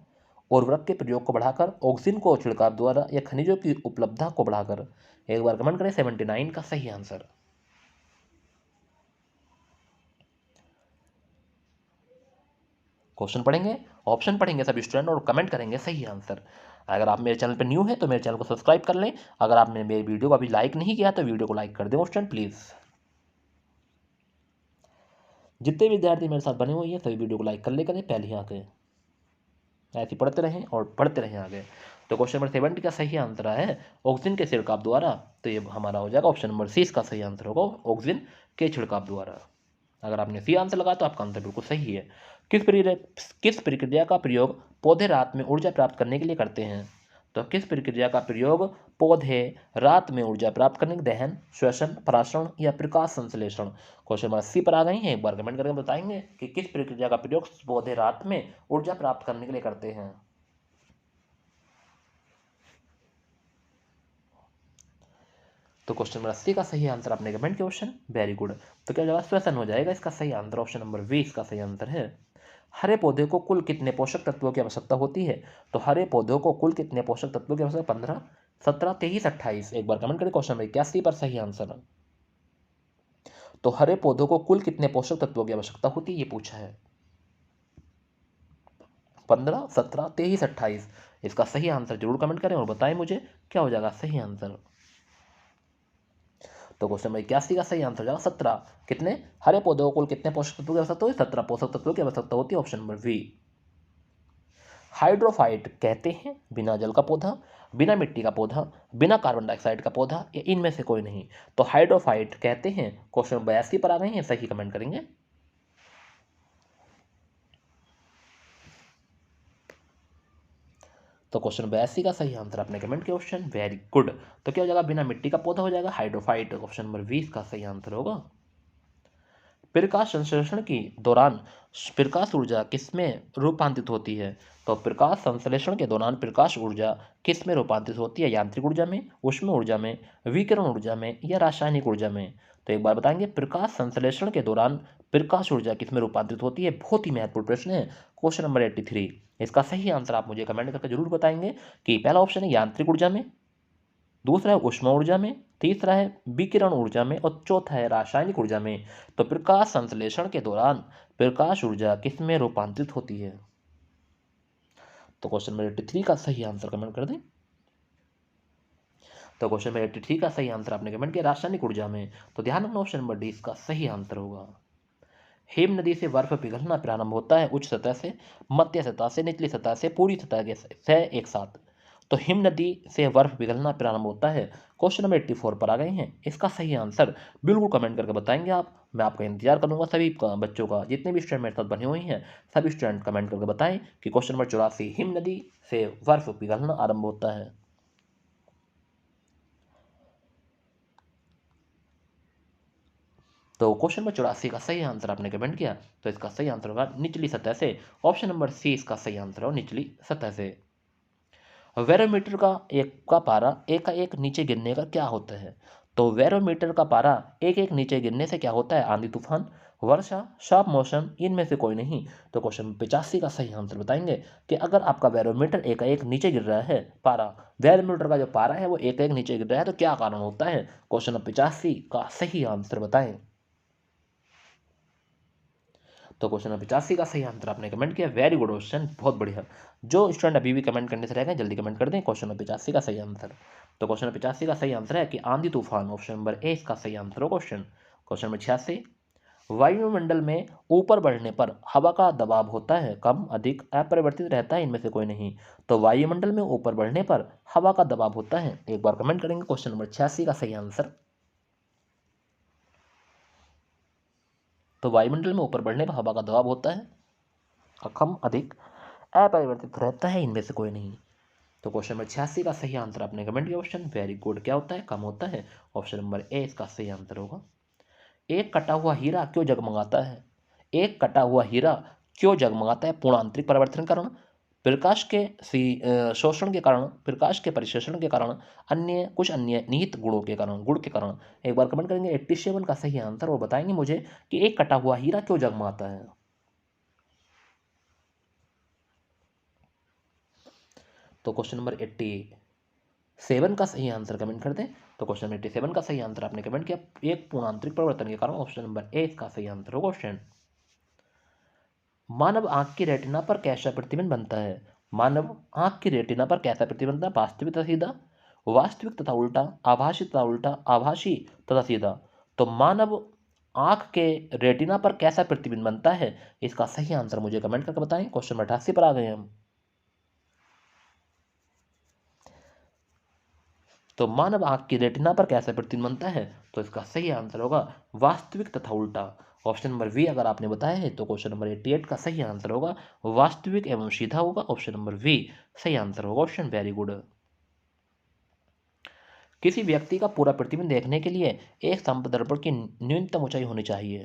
उर्वरक के प्रयोग को बढ़ाकर, ऑक्सीजन को छिड़काव द्वारा, या खनिजों की उपलब्धता को बढ़ाकर। एक बार कमेंट करें 79 का सही आंसर। क्वेश्चन पढ़ेंगे, ऑप्शन पढ़ेंगे सभी स्टूडेंट और कमेंट करेंगे सही आंसर। अगर आप मेरे चैनल पर न्यू हैं तो मेरे चैनल को सब्सक्राइब कर लें। अगर आपने मेरी वीडियो को अभी लाइक नहीं किया तो वीडियो को लाइक कर दें स्टूडेंट प्लीज़। जितने विद्यार्थी मेरे साथ बने हुए हैं सभी वीडियो को लाइक कर ले करें पहले ही आके, ऐसे पढ़ते रहें और पढ़ते रहें आगे। तो क्वेश्चन नंबर 70 का सही आंसर है ऑक्सीजन के छिड़काव द्वारा। तो ये हमारा हो जाएगा ऑप्शन नंबर 30 का सही आंसर होगा ऑक्सीजन के छिड़काव द्वारा। अगर आपने सी आंसर लगाया तो आपका आंसर बिल्कुल सही है। किस प्रक्रिया का प्रयोग पौधे रात में ऊर्जा प्राप्त करने के लिए करते हैं? तो किस प्रक्रिया का प्रयोग पौधे रात में ऊर्जा प्राप्त करने के, दहन, श्वसन, परासरण या प्रकाश संश्लेषण? क्वेश्चन नंबर 80 पर आ गए हैं, एक बार कमेंट करके बताएंगे कि किस प्रक्रिया का प्रयोग पौधे रात में ऊर्जा प्राप्त करने के लिए करते हैं। तो क्वेश्चन नंबर 80 का सही आंसर आपने कमेंट किया क्वेश्चन, वेरी गुड। तो क्या जवाब श्वसन हो जाएगा इसका सही आंसर, ऑप्शन नंबर 20 का सही आंसर है। हरे पौधे को कुल कितने पोषक तत्वों की आवश्यकता होती है? तो हरे पौधों को कुल कितने पोषक तत्वों की आवश्यकता? 15, 17, 23, 28। एक बार कमेंट करें क्वेश्चन नंबर 81 पर सही आंसर। तो हरे पौधों को कुल कितने पोषक तत्वों की आवश्यकता होती है ये पूछा है। 15, 17, 23, 28। इसका सही आंसर जरूर कमेंट करें और बताएं मुझे क्या हो जाएगा सही आंसर। तो क्वेश्चन नंबर 81 का सही आंसर हो जाएगा 17। कितने हरे पौधों को कुल कितने पोषक तत्वों की आवश्यकता होती है? 17 पोषक तत्वों की आवश्यकता होती है, ऑप्शन नंबर बी। हाइड्रोफाइट कहते हैं बिना जल का पौधा, बिना मिट्टी का पौधा, बिना कार्बन डाइऑक्साइड का पौधा, या इनमें से कोई नहीं? तो हाइड्रोफाइट कहते हैं। क्वेश्चन 82 पर आ गए हैं, सही कमेंट करेंगे। तो क्वेश्चन 82 का सही आंसर आपने कमेंट किया क्वेश्चन, वेरी गुड। तो क्या हो जाएगा? बिना मिट्टी का पौधा हो जाएगा हाइड्रोफाइट, ऑप्शन नंबर 20 का सही आंसर होगा। प्रकाश संश्लेषण के दौरान प्रकाश ऊर्जा किसमें रूपांतरित होती है? तो प्रकाश संश्लेषण के दौरान प्रकाश ऊर्जा किसमें रूपांतरित होती है? यांत्रिक ऊर्जा में, ऊष्मा ऊर्जा में, विकिरण ऊर्जा में, या रासायनिक ऊर्जा में? तो एक बार बताएंगे प्रकाश संश्लेषण के दौरान प्रकाश ऊर्जा किसमें रूपांतरित होती है? बहुत ही महत्वपूर्ण प्रश्न है, क्वेश्चन नंबर 83। इसका सही आंसर आप मुझे कमेंट करके जरूर बताएंगे कि पहला ऑप्शन है यांत्रिक ऊर्जा में, दूसरा है ऊष्मा ऊर्जा में, तीसरा है विकिरण ऊर्जा में, और चौथा है रासायनिक ऊर्जा में। तो प्रकाश संश्लेषण के दौरान प्रकाश ऊर्जा किसमें रूपांतरित होती है? तो क्वेश्चन नंबर 83 का सही आंसर कमेंट कर दें। तो क्वेश्चन नंबर 83 का सही आंसर आपने कमेंट किया रासायनिक ऊर्जा में। तो ध्यान रखना ऑप्शन नंबर डी इसका सही आंसर होगा। हिम नदी से बर्फ पिघलना प्रारंभ होता है उच्च सतह से, मध्य सतह से, निचली सतह से, पूरी सतह के से एक साथ। तो हिम नदी से बर्फ पिघलना प्रारंभ होता है। क्वेश्चन नंबर 84 पर आ गए हैं, इसका सही आंसर बिल्कुल कमेंट करके बताएंगे आप। मैं आपका इंतजार करूंगा सभी बच्चों का, जितने भी स्टूडेंट मेरे साथ बने हुए हैं सभी स्टूडेंट कमेंट करके बताएं कि क्वेश्चन नंबर 84 हिम नदी से बर्फ पिघलना आरंभ होता है। तो क्वेश्चन नंबर 84 का सही आंसर आपने कमेंट किया, तो इसका सही आंसर होगा निचली सतह से, ऑप्शन नंबर सी इसका सही आंसर हो निचली सतह से। बैरोमीटर का पारा एक नीचे गिरने का क्या होता है? तो बैरोमीटर का पारा एक नीचे गिरने से क्या होता है? आंधी तूफान, वर्षा, साफ मौसम, इनमें से कोई नहीं? तो क्वेश्चन 85 का सही आंसर बताएंगे कि अगर आपका बैरोमीटर एक नीचे गिर रहा है, पारा बैरोमीटर का जो पारा है वो एक नीचे गिर रहा है, तो क्या कारण होता है? क्वेश्चन 85 का सही आंसर बताएं। तो क्वेश्चन नंबर 85 का सही आंसर आपने कमेंट किया, वेरी गुड क्वेश्चन, बहुत बढ़िया। जो स्टूडेंट अभी भी कमेंट करने से रह गए जल्दी कमेंट कर दें क्वेश्चन नंबर 85 का सही आंसर। तो क्वेश्चन नंबर 85 का सही आंसर है कि आंधी तूफान, ऑप्शन नंबर ए इसका सही आंसर हो क्वेश्चन। क्वेश्चन नंबर 86, वायुमंडल में ऊपर बढ़ने पर हवा का दबाव होता है कम, अधिक, अपरिवर्तित रहता है, इनमें से कोई नहीं? तो वायुमंडल में ऊपर बढ़ने पर हवा का दबाव होता है, एक बार कमेंट करेंगे क्वेश्चन नंबर 86 का सही आंसर। तो वायुमंडल में ऊपर बढ़ने पर हवा का दबाव होता है कम, अधिक, अपरिवर्तित रहता है, इनमें से कोई नहीं? तो क्वेश्चन नंबर 86 का सही आंसर आपने कमेंट किया क्वेश्चन, वेरी गुड। क्या होता है? कम होता है, ऑप्शन नंबर ए इसका सही आंसर होगा। एक कटा हुआ हीरा क्यों जगमगाता है? एक कटा हुआ हीरा क्यों जगमगाता है? पूर्ण आंतरिक परिवर्तन कारण, प्रकाश के शोषण के कारण, प्रकाश के परिशोषण के कारण, कुछ अन्य निहित गुण के कारण। एक बार कमेंट करेंगे 87 का सही आंसर और बताएंगे मुझे कि एक कटा हुआ हीरा क्यों जगमगाता है। तो क्वेश्चन नंबर 87 का सही आंसर कमेंट कर दें। तो क्वेश्चन नंबर 87 का सही आंसर आपने कमेंट किया, एक पूर्णांतरिक परिवर्तन के कारण। ऑप्शन नंबर ए इसका सही आंसर हो क्वेश्चन। मानव आंख की रेटिना पर कैसा प्रतिबिंब बनता है? मानव आंख की रेटिना पर कैसा प्रतिबिंब बनता है? वास्तविक तथा सीधा, वास्तविक तथा उल्टा, आभासी तथा उल्टा, आभासी तथा सीधा। तो मानव आंख के रेटिना पर कैसा प्रतिबिंब बनता है, इसका सही आंसर मुझे कमेंट करके बताएं। क्वेश्चन 88 पर आ गए हम। तो मानव आंख की रेटिना पर कैसा प्रतिबिंब बनता है, तो इसका सही आंसर होगा वास्तविक तथा उल्टा। ऑप्शन नंबर वी अगर आपने बताया है तो क्वेश्चन नंबर 88 का सही आंसर होगा वास्तविक एवं सीधा होगा। ऑप्शन नंबर वी सही आंसर होगा। Option very good. किसी व्यक्ति का पूरा प्रतिबिंब देखने के लिए एक समतल दर्पण की न्यूनतम ऊंचाई होनी चाहिए।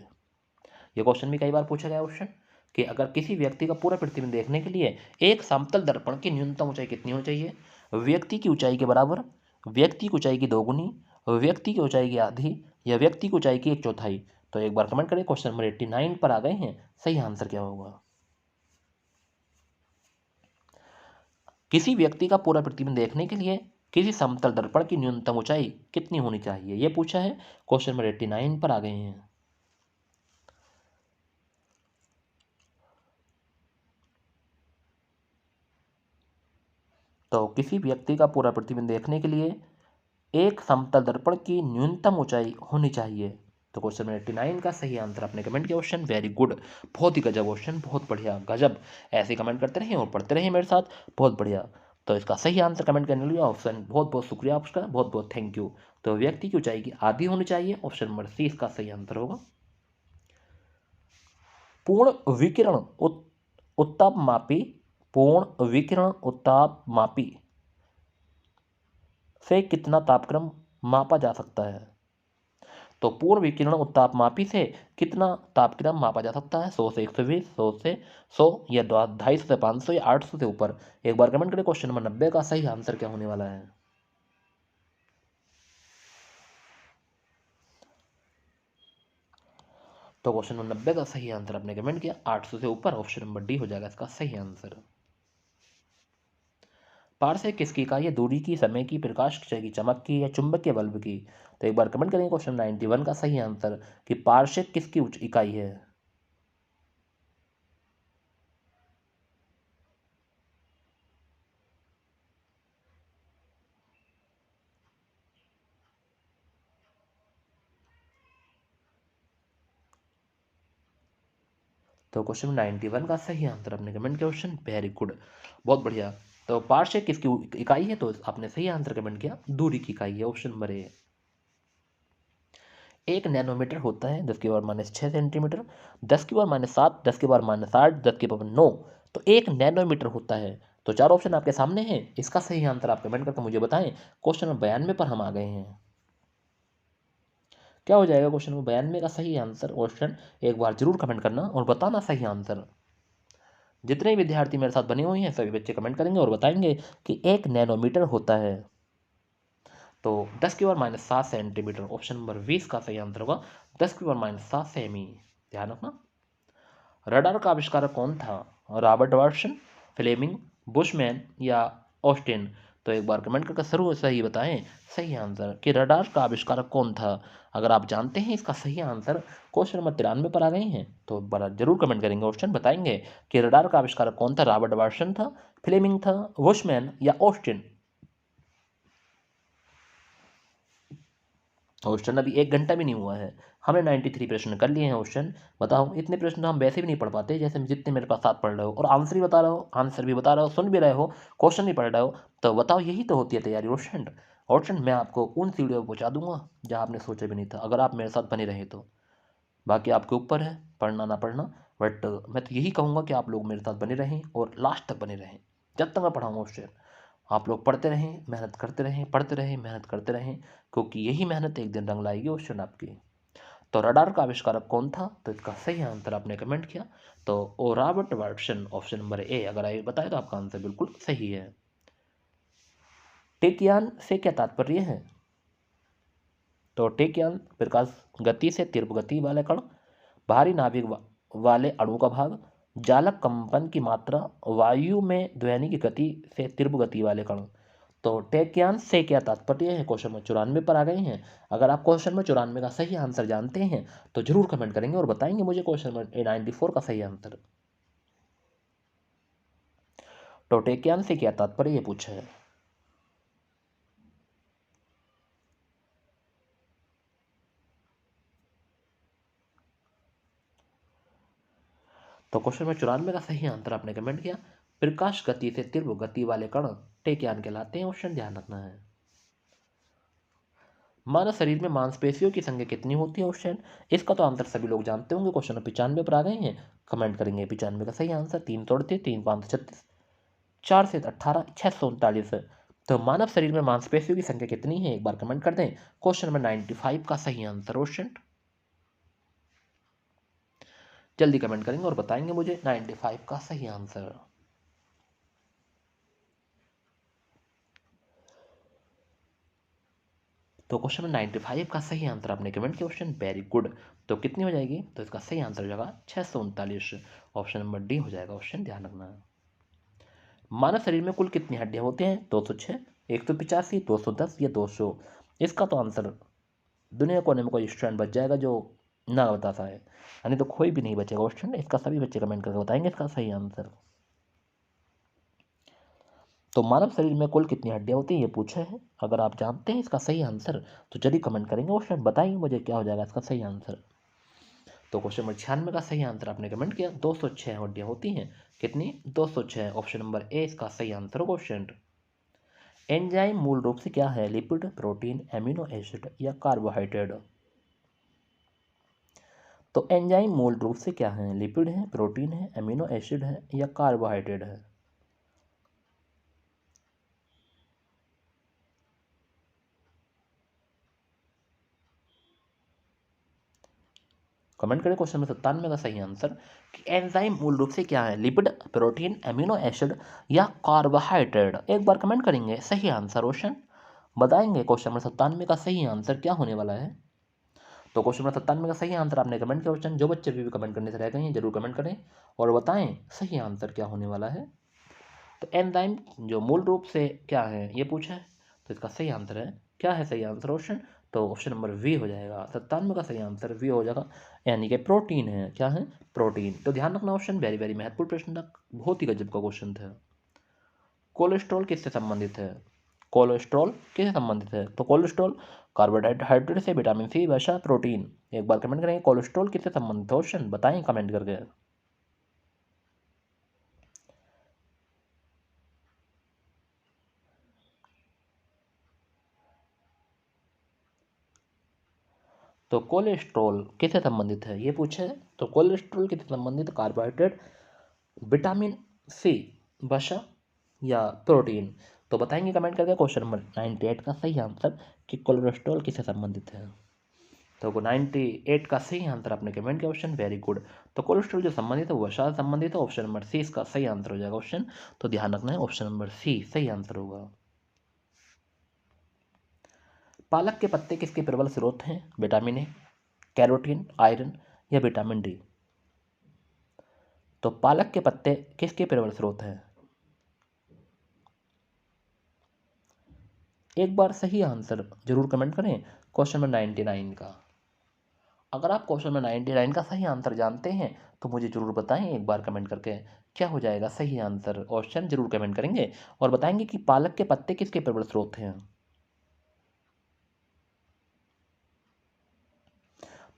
यह क्वेश्चन भी कई बार पूछा गया ऑप्शन कि अगर किसी व्यक्ति का पूरा प्रतिबिंब देखने के लिए एक समतल दर्पण की न्यूनतम ऊंचाई कितनी होनी चाहिए? व्यक्ति की ऊंचाई के बराबर, व्यक्ति की ऊंचाई की दोगुनी, व्यक्ति की ऊंचाई की आधी, या व्यक्ति की ऊंचाई की एक चौथाई। तो एक बार कमेंट करें। क्वेश्चन नंबर 89 पर आ गए हैं, सही आंसर क्या होगा? किसी व्यक्ति का पूरा प्रतिबिंब देखने के लिए किसी समतल दर्पण की न्यूनतम ऊंचाई कितनी होनी चाहिए, यह पूछा है। क्वेश्चन नंबर 89 पर आ गए हैं। तो किसी व्यक्ति का पूरा प्रतिबिंब देखने के लिए एक समतल दर्पण की न्यूनतम ऊंचाई होनी चाहिए। तो क्वेश्चन नंबर 89 का सही आंसर आपने कमेंट किया ऑप्शन वेरी गुड। बहुत ही गजब क्वेश्चन, बहुत बढ़िया, गजब। ऐसे कमेंट करते रहें और पढ़ते रहें मेरे साथ, बहुत बढ़िया। तो इसका सही आंसर कमेंट करने के लिए ऑप्शन बहुत बहुत शुक्रिया आपका, बहुत बहुत थैंक यू। तो व्यक्ति की ऊंचाई की आधी होनी चाहिए। ऑप्शन नंबर सी इसका सही आंसर होगा। पूर्ण विकिरण उत्तापमापी, पूर्ण विकिरण उत्तापमापी से कितना तापक्रम मापा जा सकता है? तो पूर्ण विकिरण उत्तापमापी से कितना तापक्रम मापा जा सकता है? 100 से 120, 100 से 100, या 250 से 500, या 800 से ऊपर। एक बार कमेंट करें क्वेश्चन नंबर 90 का सही आंसर क्या होने वाला है। तो क्वेश्चन नंबर 90 का सही आंसर आपने कमेंट किया 800 से ऊपर। ऑप्शन नंबर डी हो जाएगा इसका सही आंसर। पारसेक किसकी इकाई है? दूरी की, समय की, प्रकाश की, चमक की, या चुंबकीय बल्ब की। तो एक बार कमेंट करेंगे क्वेश्चन 91 का सही आंसर कि पारसेक किसकी इकाई है। तो क्वेश्चन 91 का सही आंसर आपने कमेंट किया ऑप्शन वेरी गुड, बहुत बढ़िया। तो पारसेक किसकी इकाई है? तो आपने सही आंसर कमेंट किया दूरी की इकाई है। ऑप्शन नंबर ए। 1 नैनोमीटर होता है 10⁻⁻6 सेंटीमीटर, 10⁻⁷, 10⁻⁸, 10⁻9। तो 1 नैनोमीटर होता है। तो चार ऑप्शन आपके सामने हैं, इसका सही आंसर आप कमेंट करके मुझे बताएं। क्वेश्चन नंबर 92 पर हम आ गए हैं। क्या हो जाएगा क्वेश्चन नंबर 92 का सही आंसर? क्वेश्चन एक बार जरूर कमेंट करना और बताना सही आंसर। जितने विद्यार्थी मेरे साथ बने हुए हैं सभी बच्चे कमेंट करेंगे और बताएंगे कि 1 नैनोमीटर होता है। तो 10⁻⁷ सेंटीमीटर। ऑप्शन नंबर 20 का सही आंसर होगा 10⁻⁷ सेमी। ध्यान रखना। रडार का आविष्कारक कौन था? रॉबर्ट वाटसन, फ्लेमिंग, बुशमैन, या ऑस्टिन। तो एक बार कमेंट करके जरूर सही बताएं सही आंसर कि रडार का आविष्कारक कौन था। अगर आप जानते हैं इसका सही आंसर, क्वेश्चन नंबर 93 पर आ गए हैं, तो बड़ा जरूर कमेंट करेंगे, ऑप्शन बताएंगे कि रडार का आविष्कारक कौन था। रॉबर्ट वाटसन था, फ्लेमिंग था, बुशमैन, या ऑस्टिन। क्वेश्चन अभी 1 घंटा भी नहीं हुआ है, हमने 93 प्रश्न कर लिए हैं। क्वेश्चन बताओ, इतने प्रश्न तो हम वैसे भी नहीं पढ़ पाते जैसे जितने मेरे पास साथ पढ़ रहे हो, और आंसर भी बता रहे हो, आंसर भी बता रहे हो, सुन भी रहे हो, क्वेश्चन भी पढ़ रहे हो। तो बताओ, यही तो होती है तैयारी क्वेश्चन। क्वेश्चन मैं आपको उन सीढ़ियों पर पहुँचा दूंगा जहाँ आपने सोचा भी नहीं था, अगर आप मेरे साथ बने रहे तो। बाकी आपके ऊपर है पढ़ना ना पढ़ना, बट मैं तो यही कहूँगा कि आप लोग मेरे साथ बने रहें और लास्ट तक बने रहें, जब तक मैं पढ़ाऊँगा क्वेश्चन। आप लोग पढ़ते रहें, मेहनत करते रहें, पढ़ते रहें, मेहनत करते रहें, क्योंकि यही मेहनत एक दिन रंग लाएगी क्वेश्चन आपकी। तो रडार का आविष्कारक कौन था? तो इसका सही आंसर आपने कमेंट किया तो ओ Robert Watson, option number A. अगर आप बताए तो आपका आंसर बिल्कुल सही है। टेकयान से क्या तात्पर्य है? तो टेकयान प्रकाश गति से तीव्र गति वाले कण, भारी नाभिक वाले अणु का भाग, जालक कंपन की मात्रा, वायु में ध्वनि की गति से तीव्र गति वाले कण। तो टेकयान से क्या तात्पर्य है? क्वेश्चन में 94 पर आ गए हैं। अगर आप क्वेश्चन में 94 का सही आंसर जानते हैं तो जरूर कमेंट करेंगे और बताएंगे मुझे क्वेश्चन में 94 का सही आंसर। तो टेकयान से क्या तात्पर्य ये पूछा है। तो क्वेश्चन में 94 का सही आंसर आपने कमेंट किया, प्रकाश गति से तीव्र गति वाले कण टेकयान कहलाते हैं। ऑप्शन ध्यान रखना है। मानव शरीर में मांसपेशियों की संख्या कितनी होती है? ऑप्शन, इसका तो आंसर सभी लोग जानते होंगे। क्वेश्चन 95 पर आ गए हैं, कमेंट करेंगे 95 का सही आंसर। 338, 3, 5, 36, 4 से 18, 639। तो मानव शरीर में मांसपेशियों की संख्या कितनी है? एक बार कमेंट कर दें। क्वेश्चन नंबर 95 का सही आंसर ऑप्शन, जल्दी कमेंट करेंगे और बताएंगे मुझे 95 का सही आंसर। तो क्वेश्चन नंबर 95 का सही आंसर आपने कमेंट किया ऑप्शन, वेरी गुड। तो कितनी हो जाएगी? तो इसका सही आंसर हो जाएगा 639। ऑप्शन नंबर डी हो जाएगा। ऑप्शन ध्यान रखना है। मानव शरीर में कुल कितनी हड्डियां होती हैं? 206, 185, 210 या 200। इसका तो आंसर दुनिया कोने में कोई स्टूडेंट बच जाएगा जो ना बता पाए, यानी तो कोई भी नहीं बचेगा क्वेश्चन। इसका सभी बच्चे कमेंट करके बताएंगे इसका सही आंसर। तो मानव शरीर में कुल कितनी हड्डियां होती हैं ये पूछा है। अगर आप जानते हैं इसका सही आंसर तो जल्दी कमेंट करेंगे क्वेश्चन, बताएंगे मुझे क्या हो जाएगा इसका सही आंसर। तो क्वेश्चन नंबर 96 का सही आंसर आपने कमेंट किया, 206 हड्डियां होती हैं। कितनी? 206। ऑप्शन नंबर ए इसका सही आंसर हो क्वेश्चन। एंजाइम मूल रूप से क्या है? लिपिड, प्रोटीन, एमिनो एसिड या कार्बोहाइड्रेट। तो एंजाइम मूल रूप से क्या है? लिपिड है, प्रोटीन है, एमिनो एसिड है या कार्बोहाइड्रेट है। कमेंट करें क्वेश्चन नंबर 97 का सही आंसर कि एंजाइम मूल रूप से क्या है? लिपिड, प्रोटीन, एमिनो एसिड या कार्बोहाइड्रेट। एक बार कमेंट करेंगे सही आंसर क्वेश्चन, बताएंगे क्वेश्चन नंबर 97 का सही आंसर क्या होने वाला है। तो क्वेश्चन नंबर 97 का सही आंसर आपने कमेंट किया क्वेश्चन, जो बच्चे अभी भी कमेंट करने से रह गए हैं जरूर कमेंट करें और बताएं सही आंसर क्या होने वाला है। तो एंजाइम जो मूल रूप से क्या है ये पूछा है, तो इसका सही आंसर है, क्या है सही आंसर ऑप्शन? तो ऑप्शन नंबर वी हो जाएगा। 97 का सही आंसर वी हो जाएगा, यानी कि प्रोटीन है। क्या है? प्रोटीन। तो ध्यान रखना ऑप्शन वेरी वेरी महत्वपूर्ण प्रश्न था, बहुत ही गजब का क्वेश्चन था। कोलेस्ट्रॉल किससे संबंधित है? कोलेस्ट्रॉल किससे संबंधित है? तो कोलेस्ट्रॉल कार्बोहाइड्रेट से, विटामिन सी, वसा, प्रोटीन। एक बार कमेंट करेंगे कोलेस्ट्रॉल किससे संबंधित है ऑप्शन, बताएं कमेंट करके। तो कोलेस्ट्रॉल किससे संबंधित है ये पूछे है। तो कोलेस्ट्रॉल किससे संबंधित? कार्बोहाइड्रेट, विटामिन सी, वसा या प्रोटीन। तो बताएंगे कमेंट करके क्वेश्चन नंबर 98 का सही आंसर कि कोलेस्ट्रॉल किससे संबंधित है। तो 98 का सही आंसर आपने कमेंट किया ऑप्शन, वेरी गुड। तो कोलेस्ट्रॉल जो संबंधित है वो वसा से संबंधित है। ऑप्शन नंबर सी इसका सही आंसर हो जाएगा ऑप्शन। तो ध्यान रखना है ऑप्शन नंबर सी सही आंसर होगा। पालक के पत्ते किसके प्रबल स्रोत हैं? विटामिन ए, कैरोटीन, आयरन या विटामिन डी। तो पालक के पत्ते किसके प्रबल स्रोत हैं? एक बार सही आंसर जरूर कमेंट करें क्वेश्चन नंबर 99 का। अगर आप क्वेश्चन नंबर 99 का सही आंसर जानते हैं तो मुझे जरूर बताएं एक बार कमेंट करके क्या हो जाएगा सही आंसर। ऑप्शन जरूर कमेंट करेंगे और बताएंगे कि पालक के पत्ते किसके प्रबल स्रोत हैं।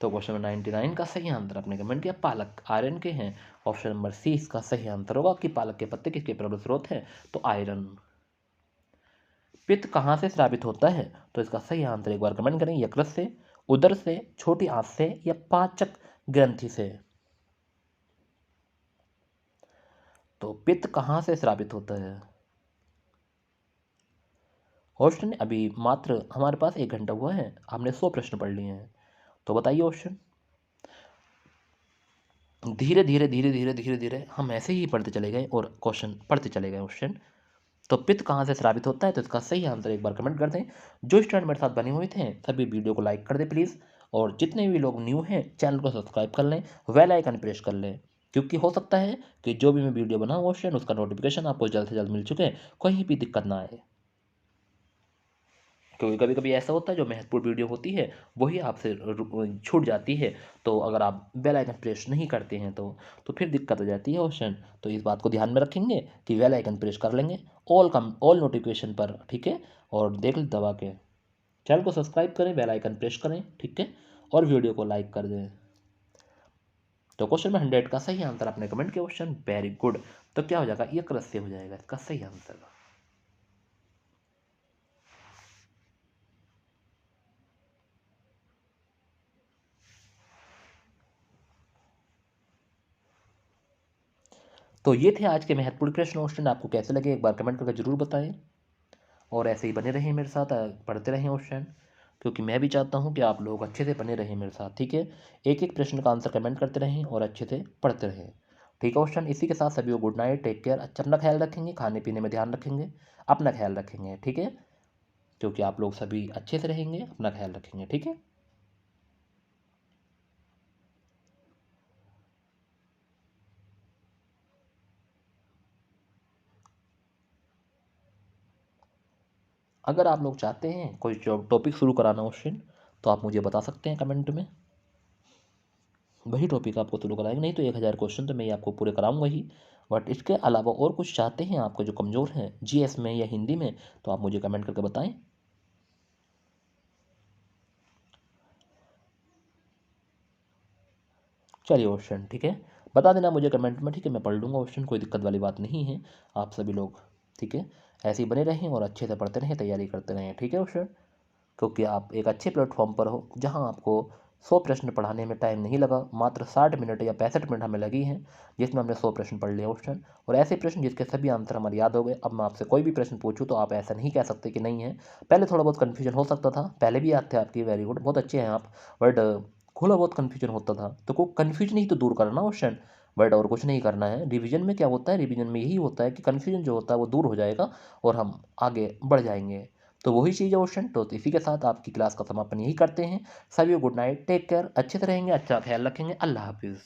तो क्वेश्चन नंबर 99 का सही आंसर आपने कमेंट किया, पालक आयरन के हैं। ऑप्शन नंबर सी इसका सही आंसर होगा कि पालक के पत्ते किसके प्रबल स्रोत हैं, तो आयरन। पित्त कहाँ से स्रावित होता है? तो इसका सही आंसर एक बार कमेंट करें, यकृत से, उदर से, छोटी आंत से या पाचक ग्रंथि से। तो पित्त कहाँ से स्रावित होता है? क्वेश्चन अभी मात्र हमारे पास 1 घंटा हुआ है, हमने 100 प्रश्न पढ़ लिए हैं। तो बताइए ऑप्शन। धीरे धीरे धीरे धीरे धीरे धीरे हम ऐसे ही पढ़ते चले गए और क्वेश्चन पढ़ते चले गए ऑप्शन। तो पित्त कहाँ से स्रावित होता है, तो इसका सही आंसर एक बार कमेंट कर दें। जो स्टूडेंट मेरे साथ बने हुए थे सभी वीडियो को लाइक कर दें प्लीज़, और जितने भी लोग न्यू हैं चैनल को सब्सक्राइब कर लें, बेल आइकन प्रेस कर लें, क्योंकि हो सकता है कि जो भी मैं वीडियो बनाऊँ क्वेश्चन उसका नोटिफिकेशन आपको जल्द से जल्द मिल चुके, कहीं भी दिक्कत ना आए। क्योंकि कभी कभी ऐसा होता है जो महत्वपूर्ण वीडियो होती है वही आपसे छूट जाती है, तो अगर आप बेल आइकन प्रेस नहीं करते हैं तो फिर दिक्कत हो जाती है क्वेश्चन। तो इस बात को ध्यान में रखेंगे कि बेल आइकन प्रेस कर लेंगे ऑल नोटिफिकेशन पर, ठीक है। और देख लें दबा के चैनल को सब्सक्राइब करें, बेल आइकन प्रेस करें, ठीक है, और वीडियो को लाइक कर दें। तो क्वेश्चन में 100 का सही आंसर आपने कमेंट किया क्वेश्चन, वेरी गुड। तो क्या हो जाएगा, एक रस से हो जाएगा इसका सही आंसर। तो ये थे आज के महत्वपूर्ण प्रश्न क्वेश्चन, आपको कैसे लगे एक बार कमेंट करके जरूर बताएं, और ऐसे ही बने रहें मेरे साथ, पढ़ते रहें क्वेश्चन, क्योंकि मैं भी चाहता हूँ कि आप लोग अच्छे से बने रहें मेरे साथ, ठीक है। एक एक प्रश्न का आंसर कमेंट करते रहें और अच्छे से पढ़ते रहें, ठीक है क्वेश्चन। इसी के साथ सभी को गुड नाइट, टेक केयर, अच्छा अपना ख्याल रखेंगे, खाने पीने में ध्यान रखेंगे, अपना ख्याल रखेंगे, ठीक है, क्योंकि आप लोग सभी अच्छे से रहेंगे, अपना ख्याल रखेंगे, ठीक है। अगर आप लोग चाहते हैं कोई टॉपिक शुरू कराना क्वेश्चन, तो आप मुझे बता सकते हैं कमेंट में, वही टॉपिक आपको शुरू कराएंगे। नहीं तो 1000 क्वेश्चन तो मैं ये आपको पूरे कराऊंगा ही, बट इसके अलावा और कुछ चाहते हैं आपको जो कमज़ोर हैं जीएस में या हिंदी में, तो आप मुझे कमेंट करके बताएं। चलिए क्वेश्चन, ठीक है, बता देना मुझे कमेंट में, ठीक है, मैं पढ़ लूँगा क्वेश्चन, कोई दिक्कत वाली बात नहीं है। आप सभी लोग, ठीक है, ऐसे ही बने रहें और अच्छे से पढ़ते रहें, तैयारी करते रहें, ठीक है क्वेश्चन, क्योंकि आप एक अच्छे प्लेटफॉर्म पर हो जहां आपको 100 प्रश्न पढ़ाने में टाइम नहीं लगा, मात्र 60 मिनट या 65 मिनट हमें लगी हैं, जिसमें हमने 100 प्रश्न पढ़ लिए क्वेश्चन, और ऐसे प्रश्न जिसके सभी आंसर हमारे याद हो गए। अब मैं आपसे कोई भी प्रश्न पूछूं तो आप ऐसा नहीं कह सकते कि नहीं है, पहले थोड़ा बहुत कन्फ्यूजन हो सकता था, पहले भी याद थे आपकी, वेरी गुड, बहुत अच्छे हैं आप, बट थोड़ा बहुत कन्फ्यूजन होता था, तो को कन्फ्यूजन ही तो दूर करना क्वेश्चन, बट और कुछ नहीं करना है। रिवीजन में क्या होता है, रिवीजन में यही होता है कि कन्फ्यूजन जो होता है वो दूर हो जाएगा और हम आगे बढ़ जाएंगे। तो वही चीज़ है क्वेश्चन। तो इसी के साथ आपकी क्लास का समापन यही करते हैं। सभी गुड नाइट, टेक केयर, अच्छे से रहेंगे, अच्छा ख्याल रखेंगे, अल्लाह हाफिज़।